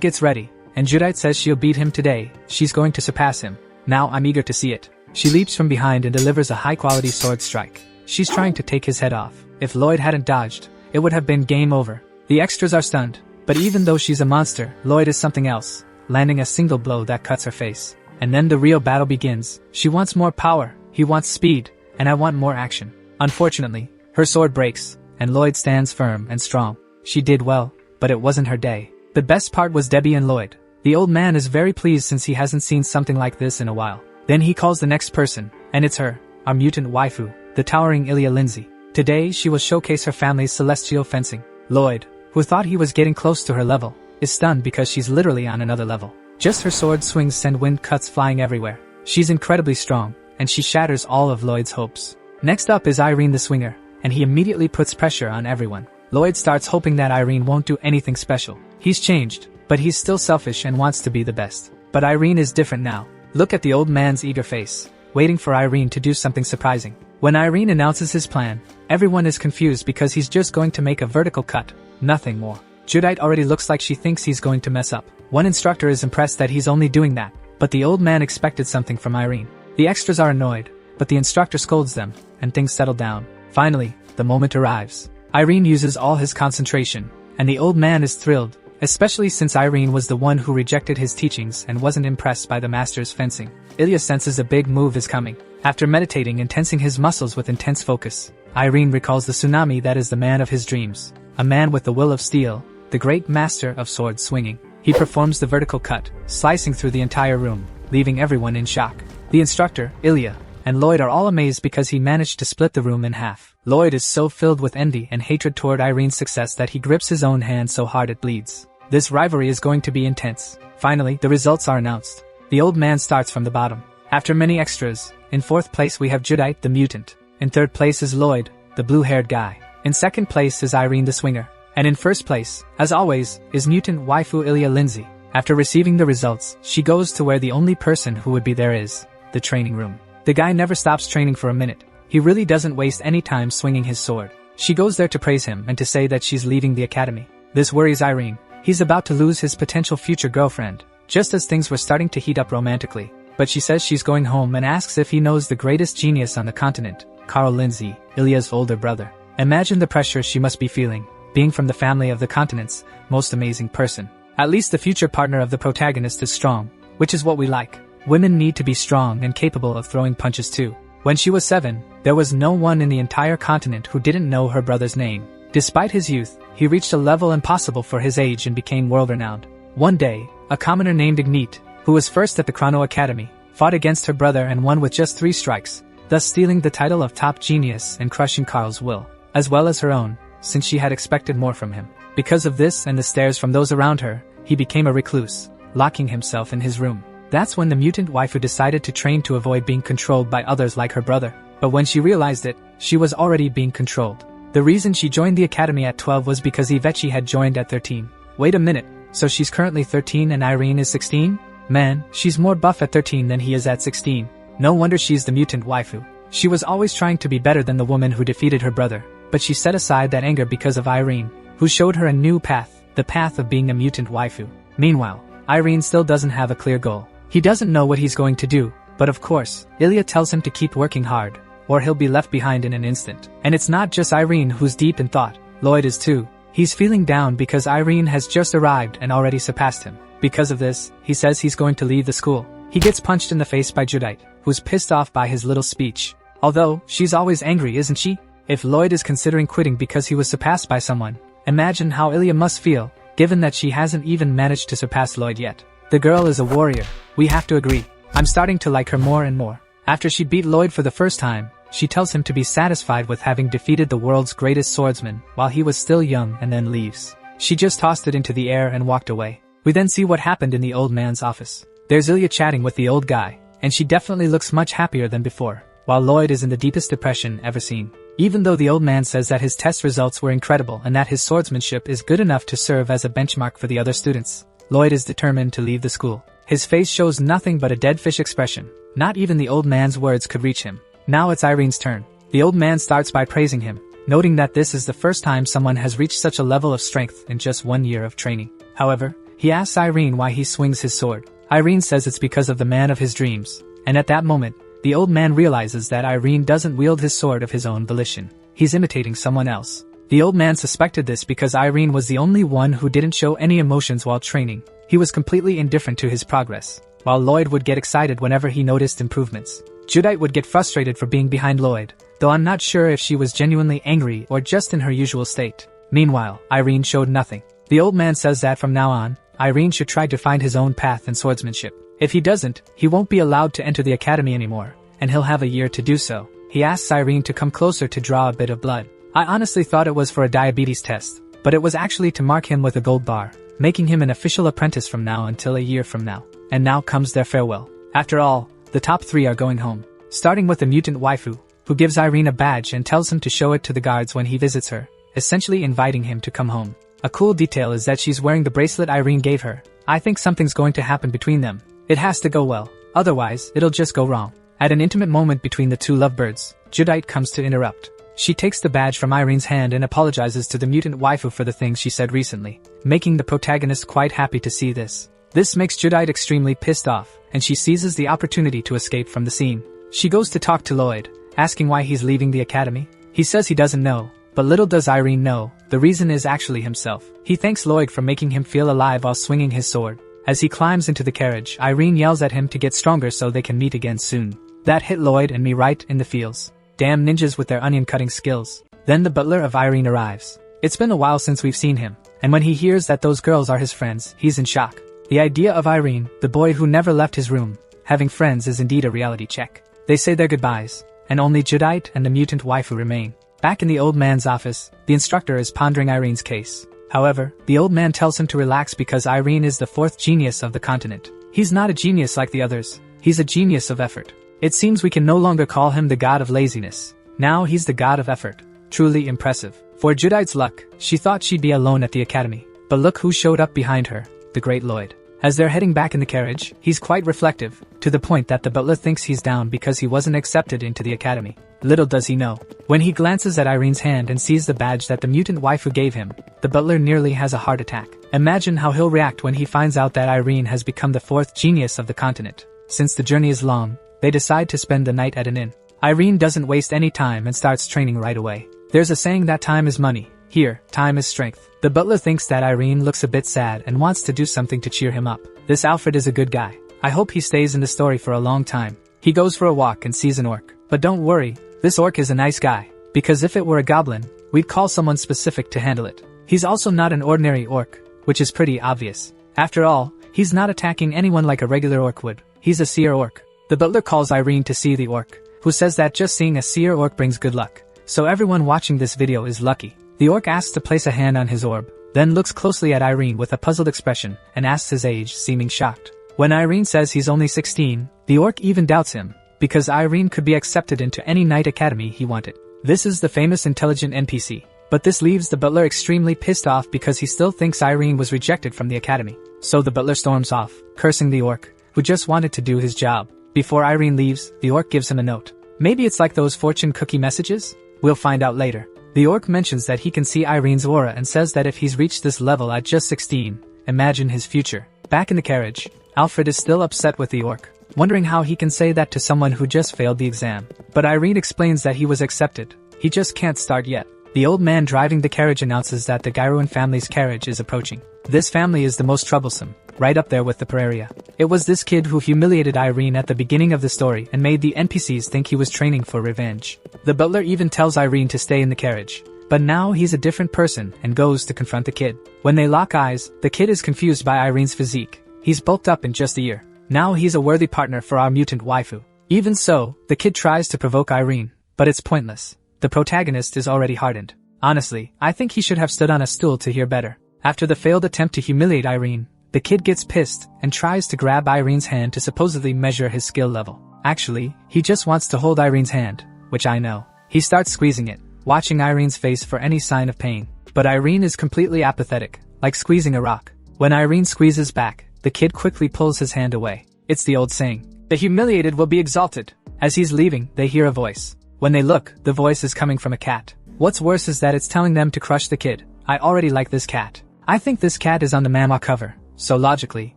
gets ready, and Judite says she'll beat him today. She's going to surpass him. Now I'm eager to see it. She leaps from behind and delivers a high-quality sword strike. She's trying to take his head off. If Lloyd hadn't dodged, it would have been game over. The extras are stunned, but even though she's a monster, Lloyd is something else, landing a single blow that cuts her face. And then the real battle begins. She wants more power, he wants speed, and I want more action. Unfortunately, her sword breaks, and Lloyd stands firm and strong. She did well, but it wasn't her day. The best part was Debbie and Lloyd. The old man is very pleased since he hasn't seen something like this in a while. Then he calls the next person, and it's her, our mutant waifu, the towering Ilya Lindsay. Today she will showcase her family's celestial fencing. Lloyd, who thought he was getting close to her level, is stunned because she's literally on another level. Just her sword swings send wind cuts flying everywhere. She's incredibly strong, and she shatters all of Lloyd's hopes. Next up is Irene the Swinger, and he immediately puts pressure on everyone. Lloyd starts hoping that Irene won't do anything special. He's changed, but he's still selfish and wants to be the best. But Irene is different now. Look at the old man's eager face, waiting for Irene to do something surprising. When Irene announces his plan, everyone is confused because he's just going to make a vertical cut, nothing more. Judite already looks like she thinks he's going to mess up. One instructor is impressed that he's only doing that, but the old man expected something from Irene. The extras are annoyed, but the instructor scolds them, and things settle down. Finally, the moment arrives. Irene uses all his concentration, and the old man is thrilled, especially since Irene was the one who rejected his teachings and wasn't impressed by the master's fencing. Ilya senses a big move is coming. After meditating and tensing his muscles with intense focus, Irene recalls the tsunami that is the man of his dreams, a man with the will of steel, the great master of sword swinging. He performs the vertical cut, slicing through the entire room, leaving everyone in shock. The instructor, Ilya, and Lloyd are all amazed because he managed to split the room in half. Lloyd is so filled with envy and hatred toward Irene's success that he grips his own hand so hard it bleeds. This rivalry is going to be intense. Finally, the results are announced. The old man starts from the bottom. After many extras, in 4th place we have Judite the mutant. In 3rd place is Lloyd, the blue-haired guy. In 2nd place is Irene the Swinger. And in 1st place, as always, is mutant waifu Ilya Lindsay. After receiving the results, she goes to where the only person who would be there is the training room. The guy never stops training for a minute. He really doesn't waste any time swinging his sword. She goes there to praise him and to say that she's leaving the academy. This worries Irene. He's about to lose his potential future girlfriend, just as things were starting to heat up romantically. But she says she's going home and asks if he knows the greatest genius on the continent, Carl Lindsay, Ilya's older brother. Imagine the pressure she must be feeling, being from the family of the continent's most amazing person. At least the future partner of the protagonist is strong, which is what we like. Women need to be strong and capable of throwing punches too. When she was 7, there was no one in the entire continent who didn't know her brother's name. Despite his youth, he reached a level impossible for his age and became world-renowned. One day, a commoner named Ignite, who was first at the Chrono Academy, fought against her brother and won with just 3 strikes, thus stealing the title of top genius and crushing Carl's will, as well as her own, since she had expected more from him. Because of this and the stares from those around her, he became a recluse, locking himself in his room. That's when the mutant waifu decided to train to avoid being controlled by others like her brother. But when she realized it, she was already being controlled. The reason she joined the academy at 12 was because Ivechi had joined at 13. Wait a minute, so she's currently 13 and Irene is 16? Man, she's more buff at 13 than he is at 16. No wonder she's the mutant waifu. She was always trying to be better than the woman who defeated her brother, but she set aside that anger because of Irene, who showed her a new path, the path of being a mutant waifu. Meanwhile, Irene still doesn't have a clear goal. He doesn't know what he's going to do, but of course, Ilya tells him to keep working hard, or he'll be left behind in an instant. And it's not just Irene who's deep in thought, Lloyd is too. He's feeling down because Irene has just arrived and already surpassed him. Because of this, he says he's going to leave the school. He gets punched in the face by Judite, who's pissed off by his little speech. Although, she's always angry, isn't she? If Lloyd is considering quitting because he was surpassed by someone, imagine how Ilya must feel, given that she hasn't even managed to surpass Lloyd yet. The girl is a warrior, we have to agree. I'm starting to like her more and more. After she beat Lloyd for the first time, she tells him to be satisfied with having defeated the world's greatest swordsman while he was still young and then leaves. She just tossed it into the air and walked away. We then see what happened in the old man's office. There's Ilya chatting with the old guy, and she definitely looks much happier than before, while Lloyd is in the deepest depression ever seen. Even though the old man says that his test results were incredible and that his swordsmanship is good enough to serve as a benchmark for the other students, Lloyd is determined to leave the school. His face shows nothing but a dead fish expression. Not even the old man's words could reach him. Now it's Irene's turn. The old man starts by praising him, noting that this is the first time someone has reached such a level of strength in just 1 year of training. However, he asks Irene why he swings his sword. Irene says it's because of the man of his dreams, and at that moment, the old man realizes that Irene doesn't wield his sword of his own volition. He's imitating someone else. The old man suspected this because Irene was the only one who didn't show any emotions while training. He was completely indifferent to his progress, while Lloyd would get excited whenever he noticed improvements. Judite would get frustrated for being behind Lloyd, though I'm not sure if she was genuinely angry or just in her usual state. Meanwhile, Irene showed nothing. The old man says that from now on, Irene should try to find his own path in swordsmanship. If he doesn't, he won't be allowed to enter the academy anymore, and he'll have a year to do so. He asks Irene to come closer to draw a bit of blood. I honestly thought it was for a diabetes test, but it was actually to mark him with a gold bar, making him an official apprentice from now until a year from now. And now comes their farewell. After all, the top 3 are going home. Starting with the mutant waifu, who gives Irene a badge and tells him to show it to the guards when he visits her, essentially inviting him to come home. A cool detail is that she's wearing the bracelet Irene gave her. I think something's going to happen between them. It has to go well, otherwise it'll just go wrong. At an intimate moment between the two lovebirds, Judite comes to interrupt. She takes the badge from Irene's hand and apologizes to the mutant waifu for the things she said recently, making the protagonist quite happy to see this. This makes Judite extremely pissed off, and she seizes the opportunity to escape from the scene. She goes to talk to Lloyd, asking why he's leaving the academy. He says he doesn't know, but little does Irene know, the reason is actually himself. He thanks Lloyd for making him feel alive while swinging his sword. As he climbs into the carriage, Irene yells at him to get stronger so they can meet again soon. That hit Lloyd and me right in the feels. Damn ninjas with their onion cutting skills. Then the butler of Irene arrives. It's been a while since we've seen him, and when he hears that those girls are his friends, he's in shock. The idea of Irene, the boy who never left his room, having friends is indeed a reality check. They say their goodbyes, and only Judite and the mutant waifu remain. Back in the old man's office, the instructor is pondering Irene's case. However, the old man tells him to relax because Irene is the 4th genius of the continent. He's not a genius like the others, he's a genius of effort. It seems we can no longer call him the god of laziness. Now he's the god of effort. Truly impressive. For Judite's luck, she thought she'd be alone at the academy. But look who showed up behind her, the great Lloyd. As they're heading back in the carriage, he's quite reflective, to the point that the butler thinks he's down because he wasn't accepted into the academy. Little does he know. When he glances at Irene's hand and sees the badge that the mutant waifu gave him, the butler nearly has a heart attack. Imagine how he'll react when he finds out that Irene has become the fourth genius of the continent. Since the journey is long, they decide to spend the night at an inn. Irene doesn't waste any time and starts training right away. There's a saying that time is money. Here, time is strength. The butler thinks that Irene looks a bit sad and wants to do something to cheer him up. This Alfred is a good guy. I hope he stays in the story for a long time. He goes for a walk and sees an orc. But don't worry, this orc is a nice guy. Because if it were a goblin, we'd call someone specific to handle it. He's also not an ordinary orc, which is pretty obvious. After all, he's not attacking anyone like a regular orc would. He's a seer orc. The butler calls Irene to see the orc, who says that just seeing a seer orc brings good luck. So everyone watching this video is lucky. The orc asks to place a hand on his orb, then looks closely at Irene with a puzzled expression and asks his age, seeming shocked. When Irene says he's only 16, the orc even doubts him, because Irene could be accepted into any knight academy he wanted. This is the famous intelligent NPC. But this leaves the butler extremely pissed off because he still thinks Irene was rejected from the academy. So the butler storms off, cursing the orc, who just wanted to do his job. Before Irene leaves, the orc gives him a note. Maybe it's like those fortune cookie messages? We'll find out later. The orc mentions that he can see Irene's aura and says that if he's reached this level at just 16, imagine his future. Back in the carriage, Alfred is still upset with the orc, wondering how he can say that to someone who just failed the exam. But Irene explains that he was accepted. He just can't start yet. The old man driving the carriage announces that the Gairuan family's carriage is approaching. This family is the most troublesome, right up there with the Pereria. It was this kid who humiliated Irene at the beginning of the story and made the NPCs think he was training for revenge. The butler even tells Irene to stay in the carriage. But now he's a different person and goes to confront the kid. When they lock eyes, the kid is confused by Irene's physique. He's bulked up in just a year. Now he's a worthy partner for our mutant waifu. Even so, the kid tries to provoke Irene, but it's pointless. The protagonist is already hardened. Honestly, I think he should have stood on a stool to hear better. After the failed attempt to humiliate Irene, the kid gets pissed and tries to grab Irene's hand to supposedly measure his skill level. Actually, he just wants to hold Irene's hand, which I know. He starts squeezing it, watching Irene's face for any sign of pain. But Irene is completely apathetic, like squeezing a rock. When Irene squeezes back, the kid quickly pulls his hand away. It's the old saying, the humiliated will be exalted. As he's leaving, they hear a voice. When they look, the voice is coming from a cat. What's worse is that it's telling them to crush the kid. I already like this cat. I think this cat is on the Manhwa cover, so logically,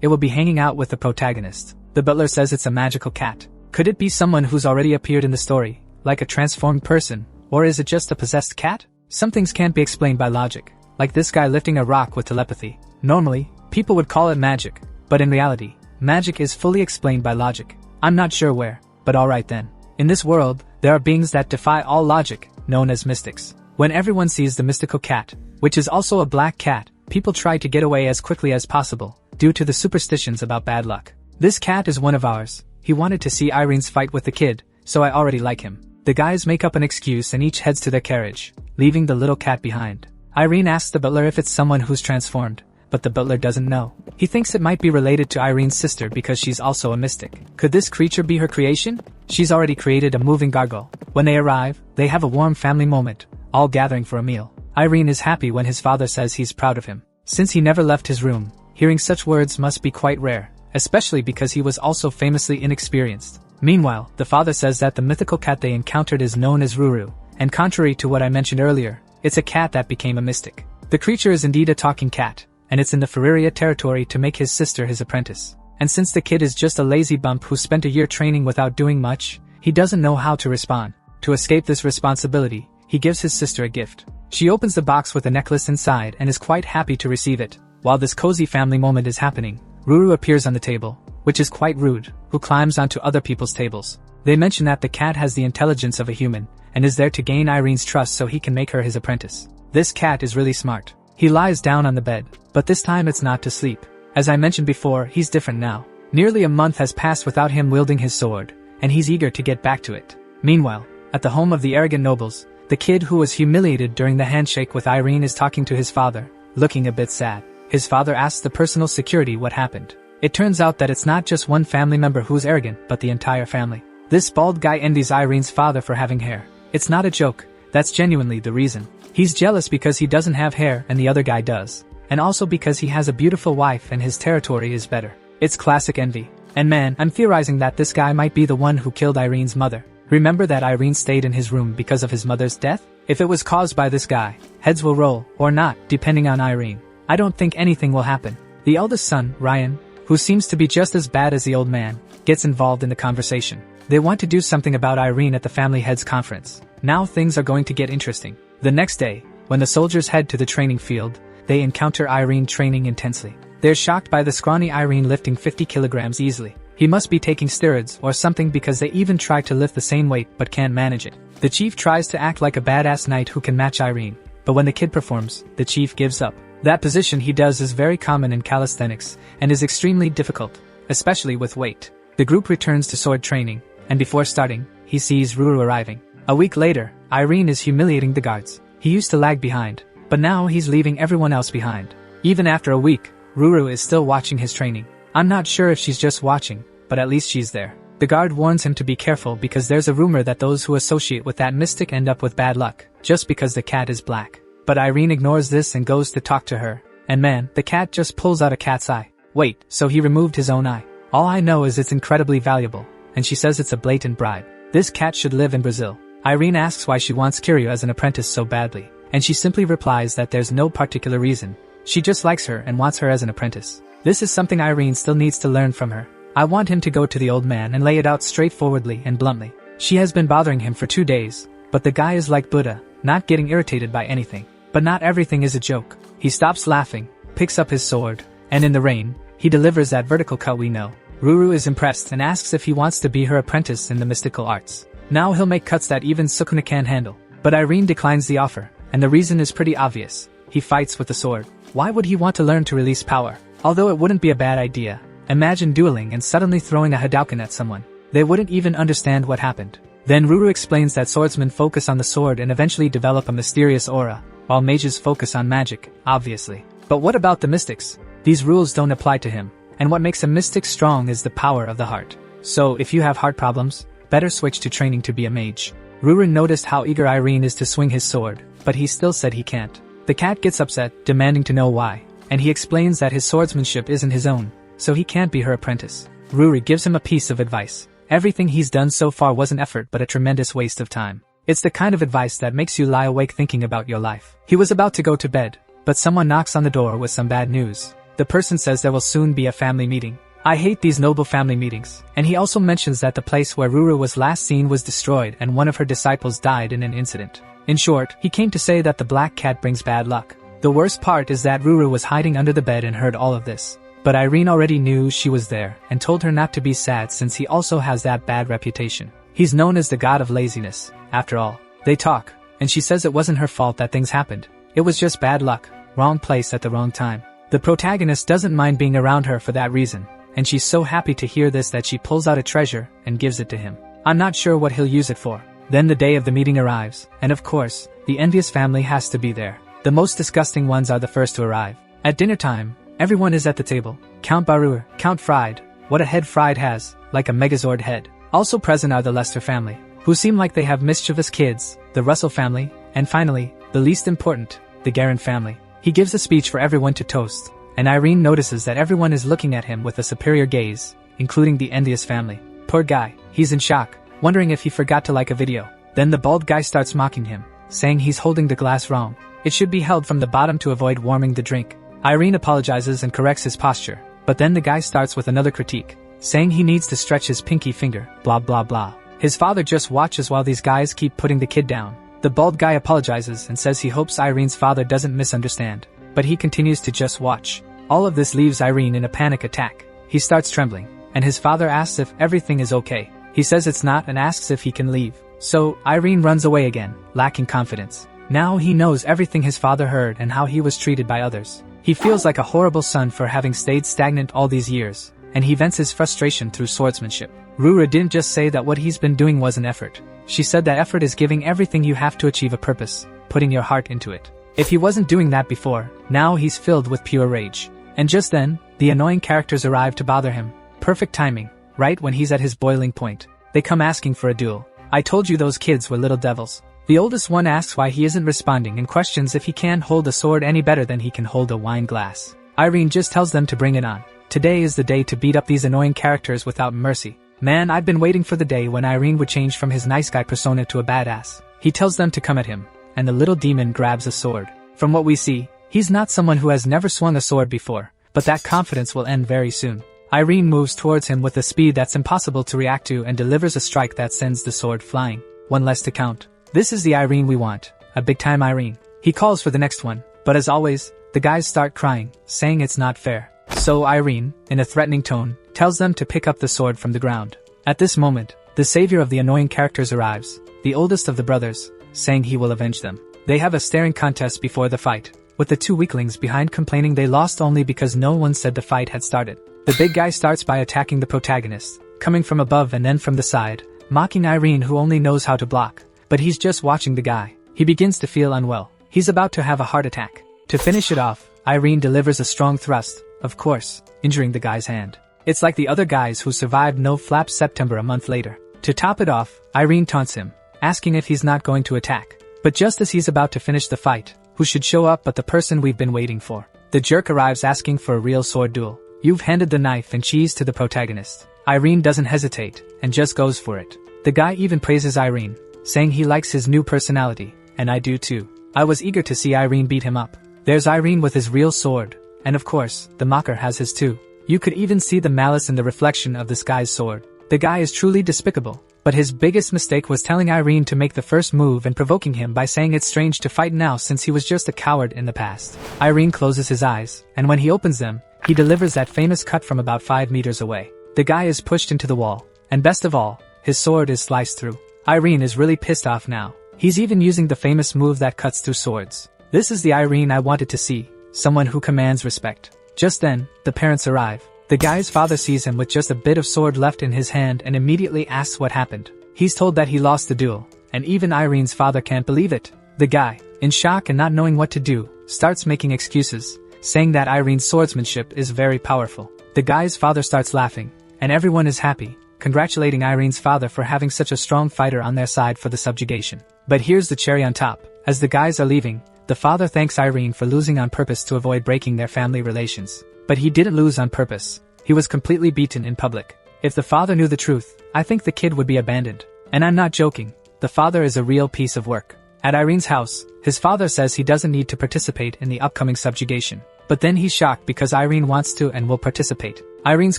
it will be hanging out with the protagonist. The butler says it's a magical cat. Could it be someone who's already appeared in the story, like a transformed person, or is it just a possessed cat? Some things can't be explained by logic, like this guy lifting a rock with telepathy. Normally, people would call it magic, but in reality, magic is fully explained by logic. I'm not sure where, but alright then. In this world, there are beings that defy all logic, known as mystics. When everyone sees the mystical cat, which is also a black cat, people try to get away as quickly as possible, due to the superstitions about bad luck. This cat is one of ours. He wanted to see Irene's fight with the kid, so I already like him. The guys make up an excuse and each heads to their carriage, leaving the little cat behind. Irene asks the butler if it's someone who's transformed, but the butler doesn't know. He thinks it might be related to Irene's sister because she's also a mystic. Could this creature be her creation? She's already created a moving gargoyle. When they arrive, they have a warm family moment, all gathering for a meal. Irene is happy when his father says he's proud of him. Since he never left his room, hearing such words must be quite rare, especially because he was also famously inexperienced. Meanwhile, the father says that the mythical cat they encountered is known as Ruru, and contrary to what I mentioned earlier, it's a cat that became a mystic. The creature is indeed a talking cat, and it's in the Pereria territory to make his sister his apprentice. And since the kid is just a lazy bump who spent a year training without doing much, he doesn't know how to respond. To escape this responsibility, he gives his sister a gift. She opens the box with a necklace inside and is quite happy to receive it. While this cozy family moment is happening, Ruru appears on the table, which is quite rude, who climbs onto other people's tables. They mention that the cat has the intelligence of a human, and is there to gain Irene's trust so he can make her his apprentice. This cat is really smart. He lies down on the bed, but this time it's not to sleep. As I mentioned before, he's different now. Nearly a month has passed without him wielding his sword, and he's eager to get back to it. Meanwhile, at the home of the arrogant nobles, the kid who was humiliated during the handshake with Irene is talking to his father, looking a bit sad. His father asks the personal security what happened. It turns out that it's not just one family member who's arrogant, but the entire family. This bald guy envies Irene's father for having hair. It's not a joke, that's genuinely the reason. He's jealous because he doesn't have hair and the other guy does. and also because he has a beautiful wife and his territory is better. It's classic envy. And man, I'm theorizing that this guy might be the one who killed Irene's mother. Remember that Irene stayed in his room because of his mother's death? If it was caused by this guy, heads will roll, or not, depending on Irene. I don't think anything will happen. The eldest son, Ryan, who seems to be just as bad as the old man, gets involved in the conversation. They want to do something about Irene at the family heads conference. Now things are going to get interesting. The next day, when the soldiers head to the training field, they encounter Irene training intensely. They're shocked by the scrawny Irene lifting 50 kilograms easily. He must be taking steroids or something because they even try to lift the same weight but can't manage it. The chief tries to act like a badass knight who can match Irene, but when the kid performs, the chief gives up. That position he does is very common in calisthenics and is extremely difficult, especially with weight. The group returns to sword training, and before starting, he sees Ruru arriving. A week later, Irene is humiliating the guards. He used to lag behind, but now he's leaving everyone else behind. Even after a week, Ruru is still watching his training. I'm not sure if she's just watching, but at least she's there. The guard warns him to be careful because there's a rumor that those who associate with that mystic end up with bad luck, just because the cat is black. But Irene ignores this and goes to talk to her. And man, the cat just pulls out a cat's eye. Wait, so he removed his own eye. All I know is it's incredibly valuable, and she says it's a blatant bribe. This cat should live in Brazil. Irene asks why she wants Kiryu as an apprentice so badly, and she simply replies that there's no particular reason. She just likes her and wants her as an apprentice. This is something Irene still needs to learn from her. I want him to go to the old man and lay it out straightforwardly and bluntly. She has been bothering him for 2 days, but the guy is like Buddha, not getting irritated by anything. But not everything is a joke. He stops laughing, picks up his sword, and in the rain, he delivers that vertical cut we know. Ruru is impressed and asks if he wants to be her apprentice in the mystical arts. Now he'll make cuts that even Sukuna can handle. But Irene declines the offer, and the reason is pretty obvious. He fights with the sword. Why would he want to learn to release power? Although it wouldn't be a bad idea. Imagine dueling and suddenly throwing a Hadouken at someone. They wouldn't even understand what happened. Then Ruru explains that swordsmen focus on the sword and eventually develop a mysterious aura, while mages focus on magic, obviously. But what about the mystics? These rules don't apply to him, and what makes a mystic strong is the power of the heart. So if you have heart problems, better switch to training to be a mage. Ruru noticed how eager Irene is to swing his sword, but he still said he can't. The cat gets upset, demanding to know why, and he explains that his swordsmanship isn't his own, so he can't be her apprentice. Ruru gives him a piece of advice. Everything he's done so far was an effort but a tremendous waste of time. It's the kind of advice that makes you lie awake thinking about your life. He was about to go to bed, but someone knocks on the door with some bad news. The person says there will soon be a family meeting. I hate these noble family meetings. And he also mentions that the place where Ruru was last seen was destroyed and one of her disciples died in an incident. In short, he came to say that the black cat brings bad luck. The worst part is that Ruru was hiding under the bed and heard all of this. But Irene already knew she was there and told her not to be sad since he also has that bad reputation. He's known as the god of laziness, after all. They talk, and she says it wasn't her fault that things happened. It was just bad luck, wrong place at the wrong time. The protagonist doesn't mind being around her for that reason, and she's so happy to hear this that she pulls out a treasure and gives it to him. I'm not sure what he'll use it for. Then the day of the meeting arrives, and of course, the envious family has to be there. The most disgusting ones are the first to arrive. At dinner time, everyone is at the table. Count Barur, Count Fried, what a head Fried has, like a Megazord head. Also present are the Lester family, who seem like they have mischievous kids, the Russell family, and finally, the least important, the Guerin family. He gives a speech for everyone to toast, and Irene notices that everyone is looking at him with a superior gaze, including the envious family. Poor guy, he's in shock, wondering if he forgot to like a video. Then the bald guy starts mocking him, saying he's holding the glass wrong. It should be held from the bottom to avoid warming the drink. Irene apologizes and corrects his posture, but then the guy starts with another critique, saying he needs to stretch his pinky finger, blah blah blah. His father just watches while these guys keep putting the kid down. The bald guy apologizes and says he hopes Irene's father doesn't misunderstand, but he continues to just watch. All of this leaves Irene in a panic attack. He starts trembling, and his father asks if everything is okay. He says it's not and asks if he can leave. So, Irene runs away again, lacking confidence. Now he knows everything his father heard and how he was treated by others. He feels like a horrible son for having stayed stagnant all these years, and he vents his frustration through swordsmanship. Ruru didn't just say that what he's been doing was an effort. She said that effort is giving everything you have to achieve a purpose, putting your heart into it. If he wasn't doing that before, now he's filled with pure rage. And just then, the annoying characters arrive to bother him. Perfect timing, right when he's at his boiling point. They come asking for a duel. I told you those kids were little devils. The oldest one asks why he isn't responding and questions if he can hold a sword any better than he can hold a wine glass. Irene just tells them to bring it on. Today is the day to beat up these annoying characters without mercy. Man, I've been waiting for the day when Irene would change from his nice guy persona to a badass. He tells them to come at him, and the little demon grabs a sword. From what we see, he's not someone who has never swung a sword before, but that confidence will end very soon. Irene moves towards him with a speed that's impossible to react to and delivers a strike that sends the sword flying. One less to count. This is the Irene we want, a big-time Irene. He calls for the next one, but as always, the guys start crying, saying it's not fair. So Irene, in a threatening tone, tells them to pick up the sword from the ground. At this moment, the savior of the annoying characters arrives, the oldest of the brothers, saying he will avenge them. They have a staring contest before the fight, with the two weaklings behind complaining they lost only because no one said the fight had started. The big guy starts by attacking the protagonist, coming from above and then from the side, mocking Irene who only knows how to block. But he's just watching the guy. He begins to feel unwell. He's about to have a heart attack. To finish it off, Irene delivers a strong thrust, of course, injuring the guy's hand. It's like the other guys who survived no flap September a month later. To top it off, Irene taunts him, asking if he's not going to attack. But just as he's about to finish the fight, who should show up but the person we've been waiting for? The jerk arrives asking for a real sword duel. You've handed the knife and cheese to the protagonist. Irene doesn't hesitate, and just goes for it. The guy even praises Irene, saying he likes his new personality, and I do too. I was eager to see Irene beat him up. There's Irene with his real sword, and of course, the mocker has his too. You could even see the malice in the reflection of this guy's sword. The guy is truly despicable, but his biggest mistake was telling Irene to make the first move and provoking him by saying it's strange to fight now since he was just a coward in the past. Irene closes his eyes, and when he opens them, he delivers that famous cut from about 5 meters away. The guy is pushed into the wall, and best of all, his sword is sliced through. Irene is really pissed off now. He's even using the famous move that cuts through swords. This is the Irene I wanted to see, someone who commands respect. Just then, the parents arrive. The guy's father sees him with just a bit of sword left in his hand and immediately asks what happened. He's told that he lost the duel, and even Irene's father can't believe it. The guy, in shock and not knowing what to do, starts making excuses, saying that Irene's swordsmanship is very powerful. The guy's father starts laughing, and everyone is happy, congratulating Irene's father for having such a strong fighter on their side for the subjugation. But here's the cherry on top. As the guys are leaving, the father thanks Irene for losing on purpose to avoid breaking their family relations. But he didn't lose on purpose. He was completely beaten in public. If the father knew the truth, I think the kid would be abandoned. And I'm not joking. The father is a real piece of work. At Irene's house, his father says he doesn't need to participate in the upcoming subjugation. But then he's shocked because Irene wants to and will participate. Irene's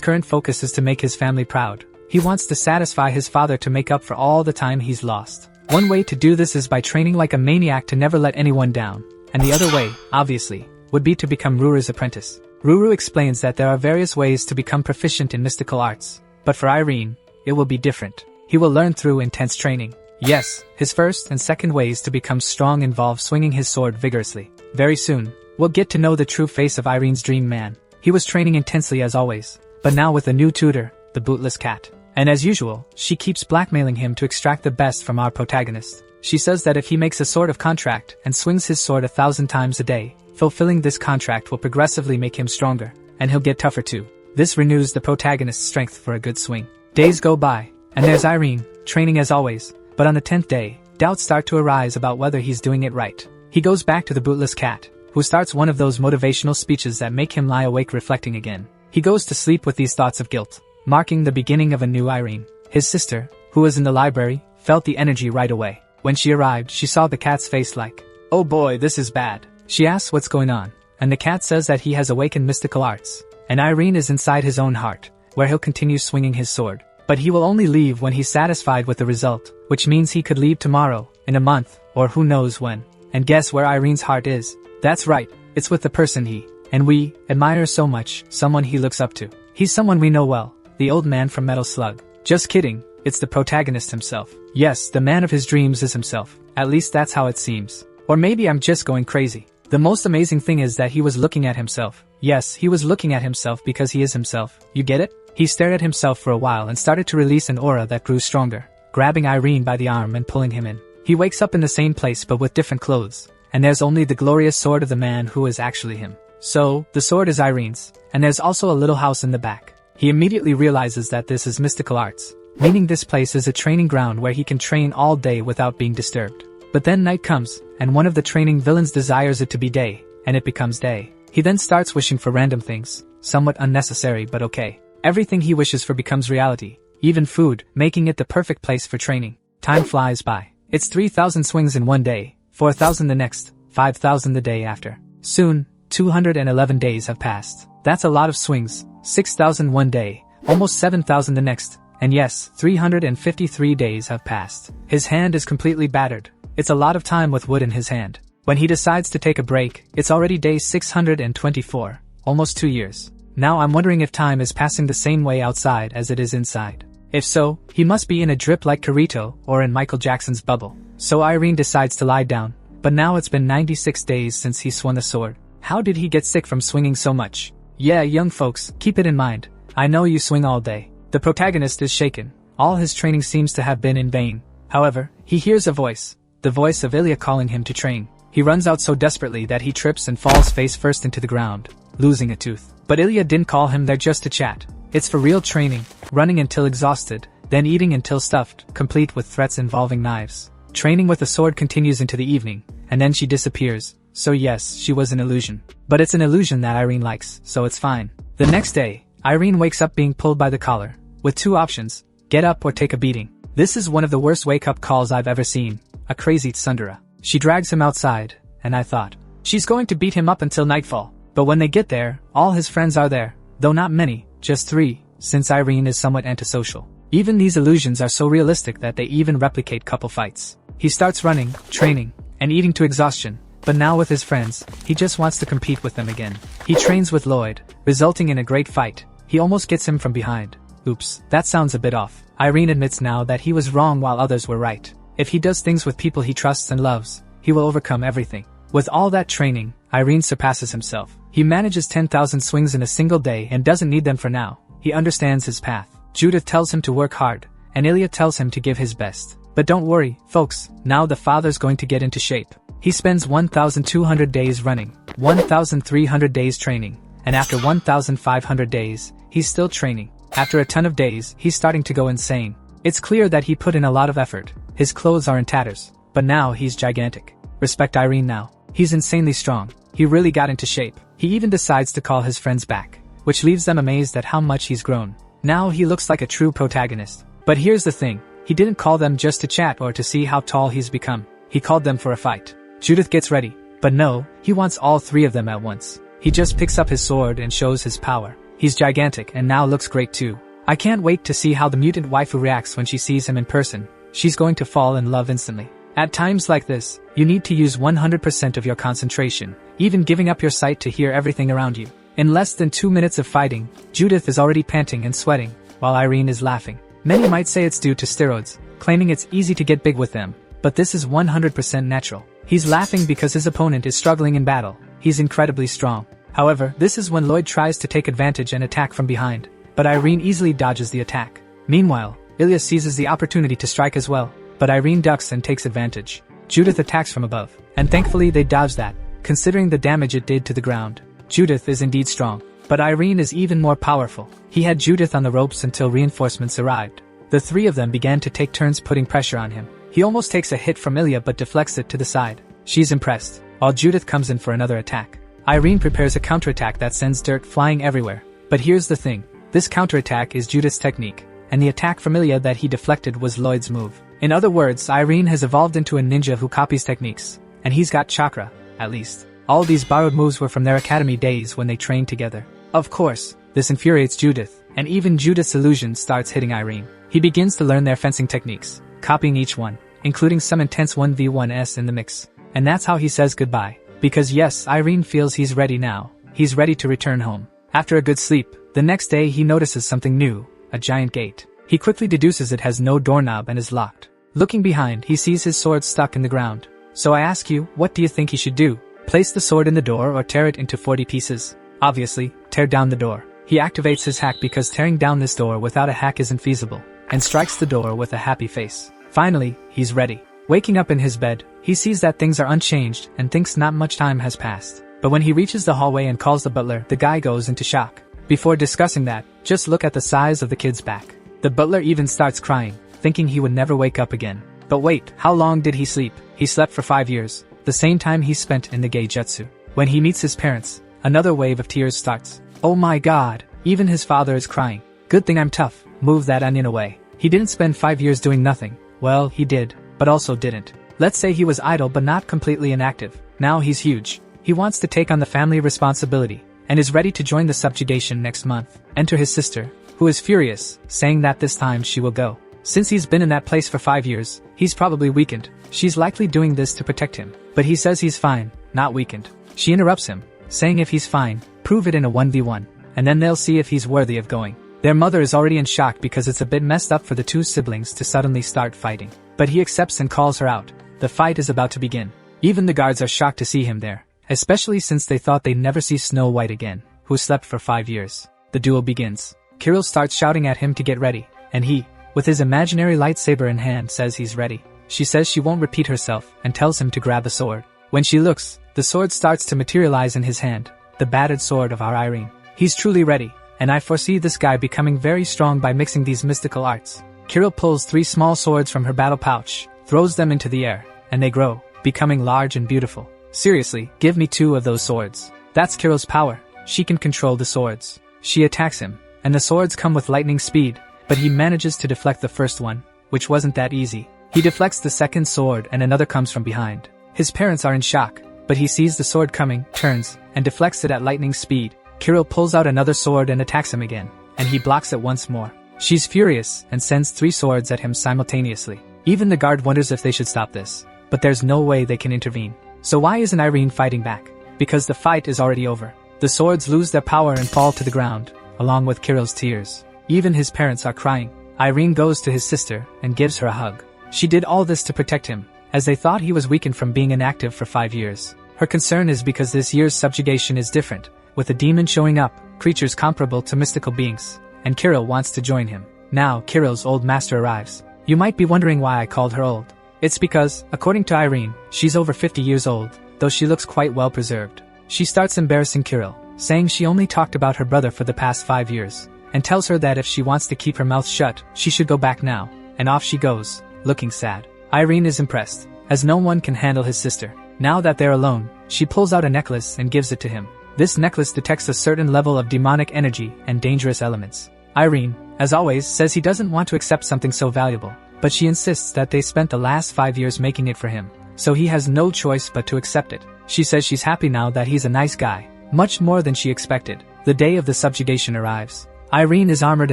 current focus is to make his family proud. He wants to satisfy his father to make up for all the time he's lost. One way to do this is by training like a maniac to never let anyone down. And the other way, obviously, would be to become Ruru's apprentice. Ruru explains that there are various ways to become proficient in mystical arts. But for Irene, it will be different. He will learn through intense training. Yes, his first and second ways to become strong involve swinging his sword vigorously. Very soon, we'll get to know the true face of Irene's dream man. He was training intensely as always, but now with a new tutor, the bootless cat. And as usual, she keeps blackmailing him to extract the best from our protagonist. She says that if he makes a sort of contract and swings his sword 1,000 times a day, fulfilling this contract will progressively make him stronger, and he'll get tougher too. This renews the protagonist's strength for a good swing. Days go by, and there's Irene, training as always, but on the 10th day, doubts start to arise about whether he's doing it right. He goes back to the bootless cat, who starts one of those motivational speeches that make him lie awake reflecting again. He goes to sleep with these thoughts of guilt, marking the beginning of a new Irene. His sister, who was in the library, felt the energy right away. When she arrived, she saw the cat's face like, "Oh boy, this is bad." She asks what's going on, and the cat says that he has awakened mystical arts, and Irene is inside his own heart, where he'll continue swinging his sword. But he will only leave when he's satisfied with the result, which means he could leave tomorrow, in a month, or who knows when. And guess where Irene's heart is? That's right, it's with the person he, and we, admire so much, someone he looks up to. He's someone we know well, the old man from Metal Slug. Just kidding, it's the protagonist himself. Yes, the man of his dreams is himself, at least that's how it seems. Or maybe I'm just going crazy. The most amazing thing is that he was looking at himself. Yes, he was looking at himself because he is himself. You get it? He stared at himself for a while and started to release an aura that grew stronger, grabbing Irene by the arm and pulling him in. He wakes up in the same place but with different clothes, and there's only the glorious sword of the man who is actually him. So, the sword is Irene's, and there's also a little house in the back. He immediately realizes that this is mystical arts, meaning this place is a training ground where he can train all day without being disturbed. But then night comes, and one of the training villains desires it to be day, and it becomes day. He then starts wishing for random things, somewhat unnecessary but okay. Everything he wishes for becomes reality, even food, making it the perfect place for training. Time flies by. It's 3,000 swings in one day, 4,000 the next, 5,000 the day after. Soon, 211 days have passed. That's a lot of swings, 6,000 one day, almost 7,000 the next, and yes, 353 days have passed. His hand is completely battered. It's a lot of time with wood in his hand. When he decides to take a break, it's already day 624, almost 2 years. Now I'm wondering if time is passing the same way outside as it is inside. If so, he must be in a drip like Kirito or in Michael Jackson's bubble. So Irene decides to lie down, but now it's been 96 days since he swung the sword. How did he get sick from swinging so much? Yeah, young folks, keep it in mind. I know you swing all day. The protagonist is shaken. All his training seems to have been in vain. However, he hears a voice. The voice of Ilya calling him to train. He runs out so desperately that he trips and falls face first into the ground, losing a tooth. But Ilya didn't call him there just to chat. It's for real training, running until exhausted, then eating until stuffed, complete with threats involving knives. Training with the sword continues into the evening, and then she disappears. So yes, she was an illusion. But it's an illusion that Irene likes, so it's fine. The next day, Irene wakes up being pulled by the collar, with two options, get up or take a beating. This is one of the worst wake-up calls I've ever seen. A crazy tsundere. She drags him outside, and I thought, she's going to beat him up until nightfall. But when they get there, all his friends are there, though not many, just 3, since Irene is somewhat antisocial. Even these illusions are so realistic that they even replicate couple fights. He starts running, training, and eating to exhaustion, but now with his friends, he just wants to compete with them again. He trains with Lloyd, resulting in a great fight. He almost gets him from behind. Oops, that sounds a bit off. Irene admits now that he was wrong while others were right. If he does things with people he trusts and loves, he will overcome everything. With all that training, Irene surpasses himself. He manages 10,000 swings in a single day and doesn't need them for now. He understands his path. Judith tells him to work hard, and Ilya tells him to give his best. But don't worry, folks, now the father's going to get into shape. He spends 1,200 days running, 1,300 days training, and after 1,500 days, he's still training. After a ton of days, he's starting to go insane. It's clear that he put in a lot of effort. His clothes are in tatters, but now he's gigantic. Respect Irene now. He's insanely strong. He really got into shape. He even decides to call his friends back, which leaves them amazed at how much he's grown. Now he looks like a true protagonist. But here's the thing, he didn't call them just to chat or to see how tall he's become. He called them for a fight. Judith gets ready, but no, he wants all 3 of them at once. He just picks up his sword and shows his power. He's gigantic and now looks great too. I can't wait to see how the mutant waifu reacts when she sees him in person. She's going to fall in love instantly. At times like this, you need to use 100% of your concentration, even giving up your sight to hear everything around you. In less than 2 minutes of fighting, Judith is already panting and sweating, while Irene is laughing. Many might say it's due to steroids, claiming it's easy to get big with them, but this is 100% natural. He's laughing because his opponent is struggling in battle. He's incredibly strong. However, this is when Lloyd tries to take advantage and attack from behind, but Irene easily dodges the attack. Meanwhile, Ilya seizes the opportunity to strike as well, but Irene ducks and takes advantage. Judith attacks from above, and thankfully they dodge that, considering the damage it did to the ground. Judith is indeed strong, but Irene is even more powerful. He had Judith on the ropes until reinforcements arrived. The 3 of them began to take turns putting pressure on him. He almost takes a hit from Ilya but deflects it to the side. She's impressed, while Judith comes in for another attack. Irene prepares a counterattack that sends dirt flying everywhere. But here's the thing, this counterattack is Judith's technique, and the attack from Ilya that he deflected was Lloyd's move. In other words, Irene has evolved into a ninja who copies techniques, and he's got chakra, at least. All these borrowed moves were from their academy days when they trained together. Of course, this infuriates Judith, and even Judith's illusion starts hitting Irene. He begins to learn their fencing techniques, copying each one, including some intense 1v1s in the mix. And that's how he says goodbye. Because yes, Irene feels he's ready now. He's ready to return home. After a good sleep, the next day he notices something new, a giant gate. He quickly deduces it has no doorknob and is locked. Looking behind, he sees his sword stuck in the ground. So I ask you, what do you think he should do? Place the sword in the door or tear it into 40 pieces? Obviously, tear down the door. He activates his hack because tearing down this door without a hack isn't feasible, and strikes the door with a happy face. Finally, he's ready. Waking up in his bed, he sees that things are unchanged and thinks not much time has passed. But when he reaches the hallway and calls the butler, the guy goes into shock. Before discussing that, just look at the size of the kid's back. The butler even starts crying, thinking he would never wake up again. But wait, how long did he sleep? He slept for 5 years, the same time he spent in the Geijutsu. When he meets his parents, another wave of tears starts. Oh my god, even his father is crying. Good thing I'm tough, move that onion away. He didn't spend 5 years doing nothing. Well, he did, but also didn't. Let's say he was idle but not completely inactive. Now he's huge. He wants to take on the family responsibility, and is ready to join the subjugation next month. Enter his sister, who is furious, saying that this time she will go. Since he's been in that place for 5 years, he's probably weakened. She's likely doing this to protect him, but he says he's fine, not weakened. She interrupts him, saying if he's fine, prove it in a 1v1, and then they'll see if he's worthy of going. Their mother is already in shock because it's a bit messed up for the two siblings to suddenly start fighting. But he accepts and calls her out. The fight is about to begin. Even the guards are shocked to see him there, especially since they thought they'd never see Snow White again, who slept for 5 years. The duel begins. Kirill starts shouting at him to get ready, and he, with his imaginary lightsaber in hand, says he's ready. She says she won't repeat herself and tells him to grab a sword. When she looks, the sword starts to materialize in his hand, the battered sword of our Irene. He's truly ready, and I foresee this guy becoming very strong by mixing these mystical arts. Kirill pulls 3 small swords from her battle pouch, throws them into the air, and they grow, becoming large and beautiful. Seriously, give me 2 of those swords. That's Kirill's power. She can control the swords. She attacks him, and the swords come with lightning speed, but he manages to deflect the first one, which wasn't that easy. He deflects the second sword and another comes from behind. His parents are in shock, but he sees the sword coming, turns, and deflects it at lightning speed. Kirill pulls out another sword and attacks him again, and he blocks it once more. She's furious and sends 3 swords at him simultaneously. Even the guard wonders if they should stop this, but there's no way they can intervene. So why isn't Irene fighting back? Because the fight is already over. The swords lose their power and fall to the ground, along with Kirill's tears. Even his parents are crying. Irene goes to his sister and gives her a hug. She did all this to protect him, as they thought he was weakened from being inactive for 5 years. Her concern is because this year's subjugation is different, with a demon showing up, creatures comparable to mystical beings, and Kirill wants to join him. Now Kirill's old master arrives. You might be wondering why I called her old. It's because, according to Irene, she's over 50 years old, though she looks quite well preserved. She starts embarrassing Kirill, saying she only talked about her brother for the past 5 years, and tells her that if she wants to keep her mouth shut, she should go back now, and off she goes, looking sad. Irene is impressed, as no one can handle his sister. Now that they're alone, she pulls out a necklace and gives it to him. This necklace detects a certain level of demonic energy and dangerous elements. Irene, as always, says he doesn't want to accept something so valuable, but she insists that they spent the last 5 years making it for him, so he has no choice but to accept it. She says she's happy now that he's a nice guy, much more than she expected. The day of the subjugation arrives. Irene is armored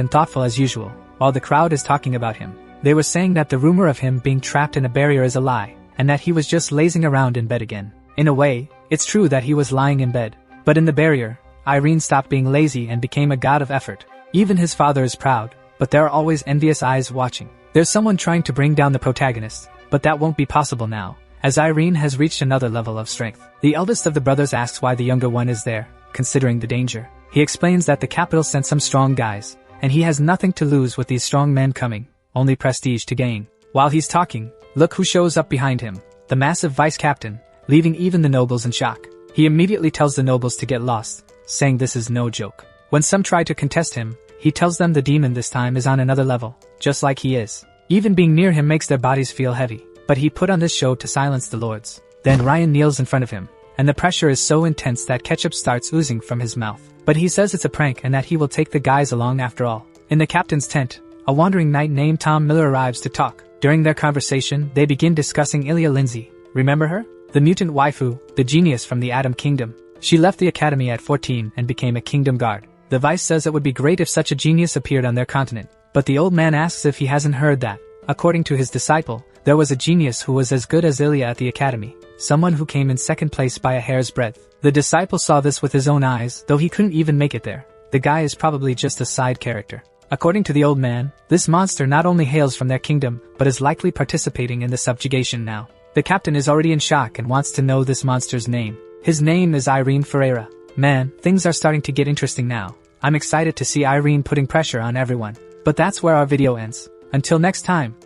and thoughtful as usual, while the crowd is talking about him. They were saying that the rumor of him being trapped in a barrier is a lie, and that he was just lazing around in bed again. In a way, it's true that he was lying in bed. But in the barrier, Irene stopped being lazy and became a god of effort. Even his father is proud, but there are always envious eyes watching. There's someone trying to bring down the protagonist, but that won't be possible now, as Irene has reached another level of strength. The eldest of the brothers asks why the younger one is there, considering the danger. He explains that the capital sent some strong guys, and he has nothing to lose with these strong men coming, only prestige to gain. While he's talking, look who shows up behind him, the massive vice captain, leaving even the nobles in shock. He immediately tells the nobles to get lost, saying this is no joke. When some try to contest him, he tells them the demon this time is on another level, just like he is. Even being near him makes their bodies feel heavy, but he put on this show to silence the lords. Then Ryan kneels in front of him, and the pressure is so intense that ketchup starts oozing from his mouth. But he says it's a prank and that he will take the guys along after all. In the captain's tent, a wandering knight named Tom Miller arrives to talk. During their conversation, they begin discussing Ilya Lindsay. Remember her? The mutant waifu, the genius from the Atom Kingdom. She left the academy at 14 and became a kingdom guard. The vice says it would be great if such a genius appeared on their continent, but the old man asks if he hasn't heard that. According to his disciple, there was a genius who was as good as Ilya at the academy, someone who came in second place by a hair's breadth. The disciple saw this with his own eyes, though he couldn't even make it there. The guy is probably just a side character. According to the old man, this monster not only hails from their kingdom, but is likely participating in the subjugation now. The captain is already in shock and wants to know this monster's name. His name is Irene Perreira. Man, things are starting to get interesting now. I'm excited to see Irene putting pressure on everyone. But that's where our video ends. Until next time.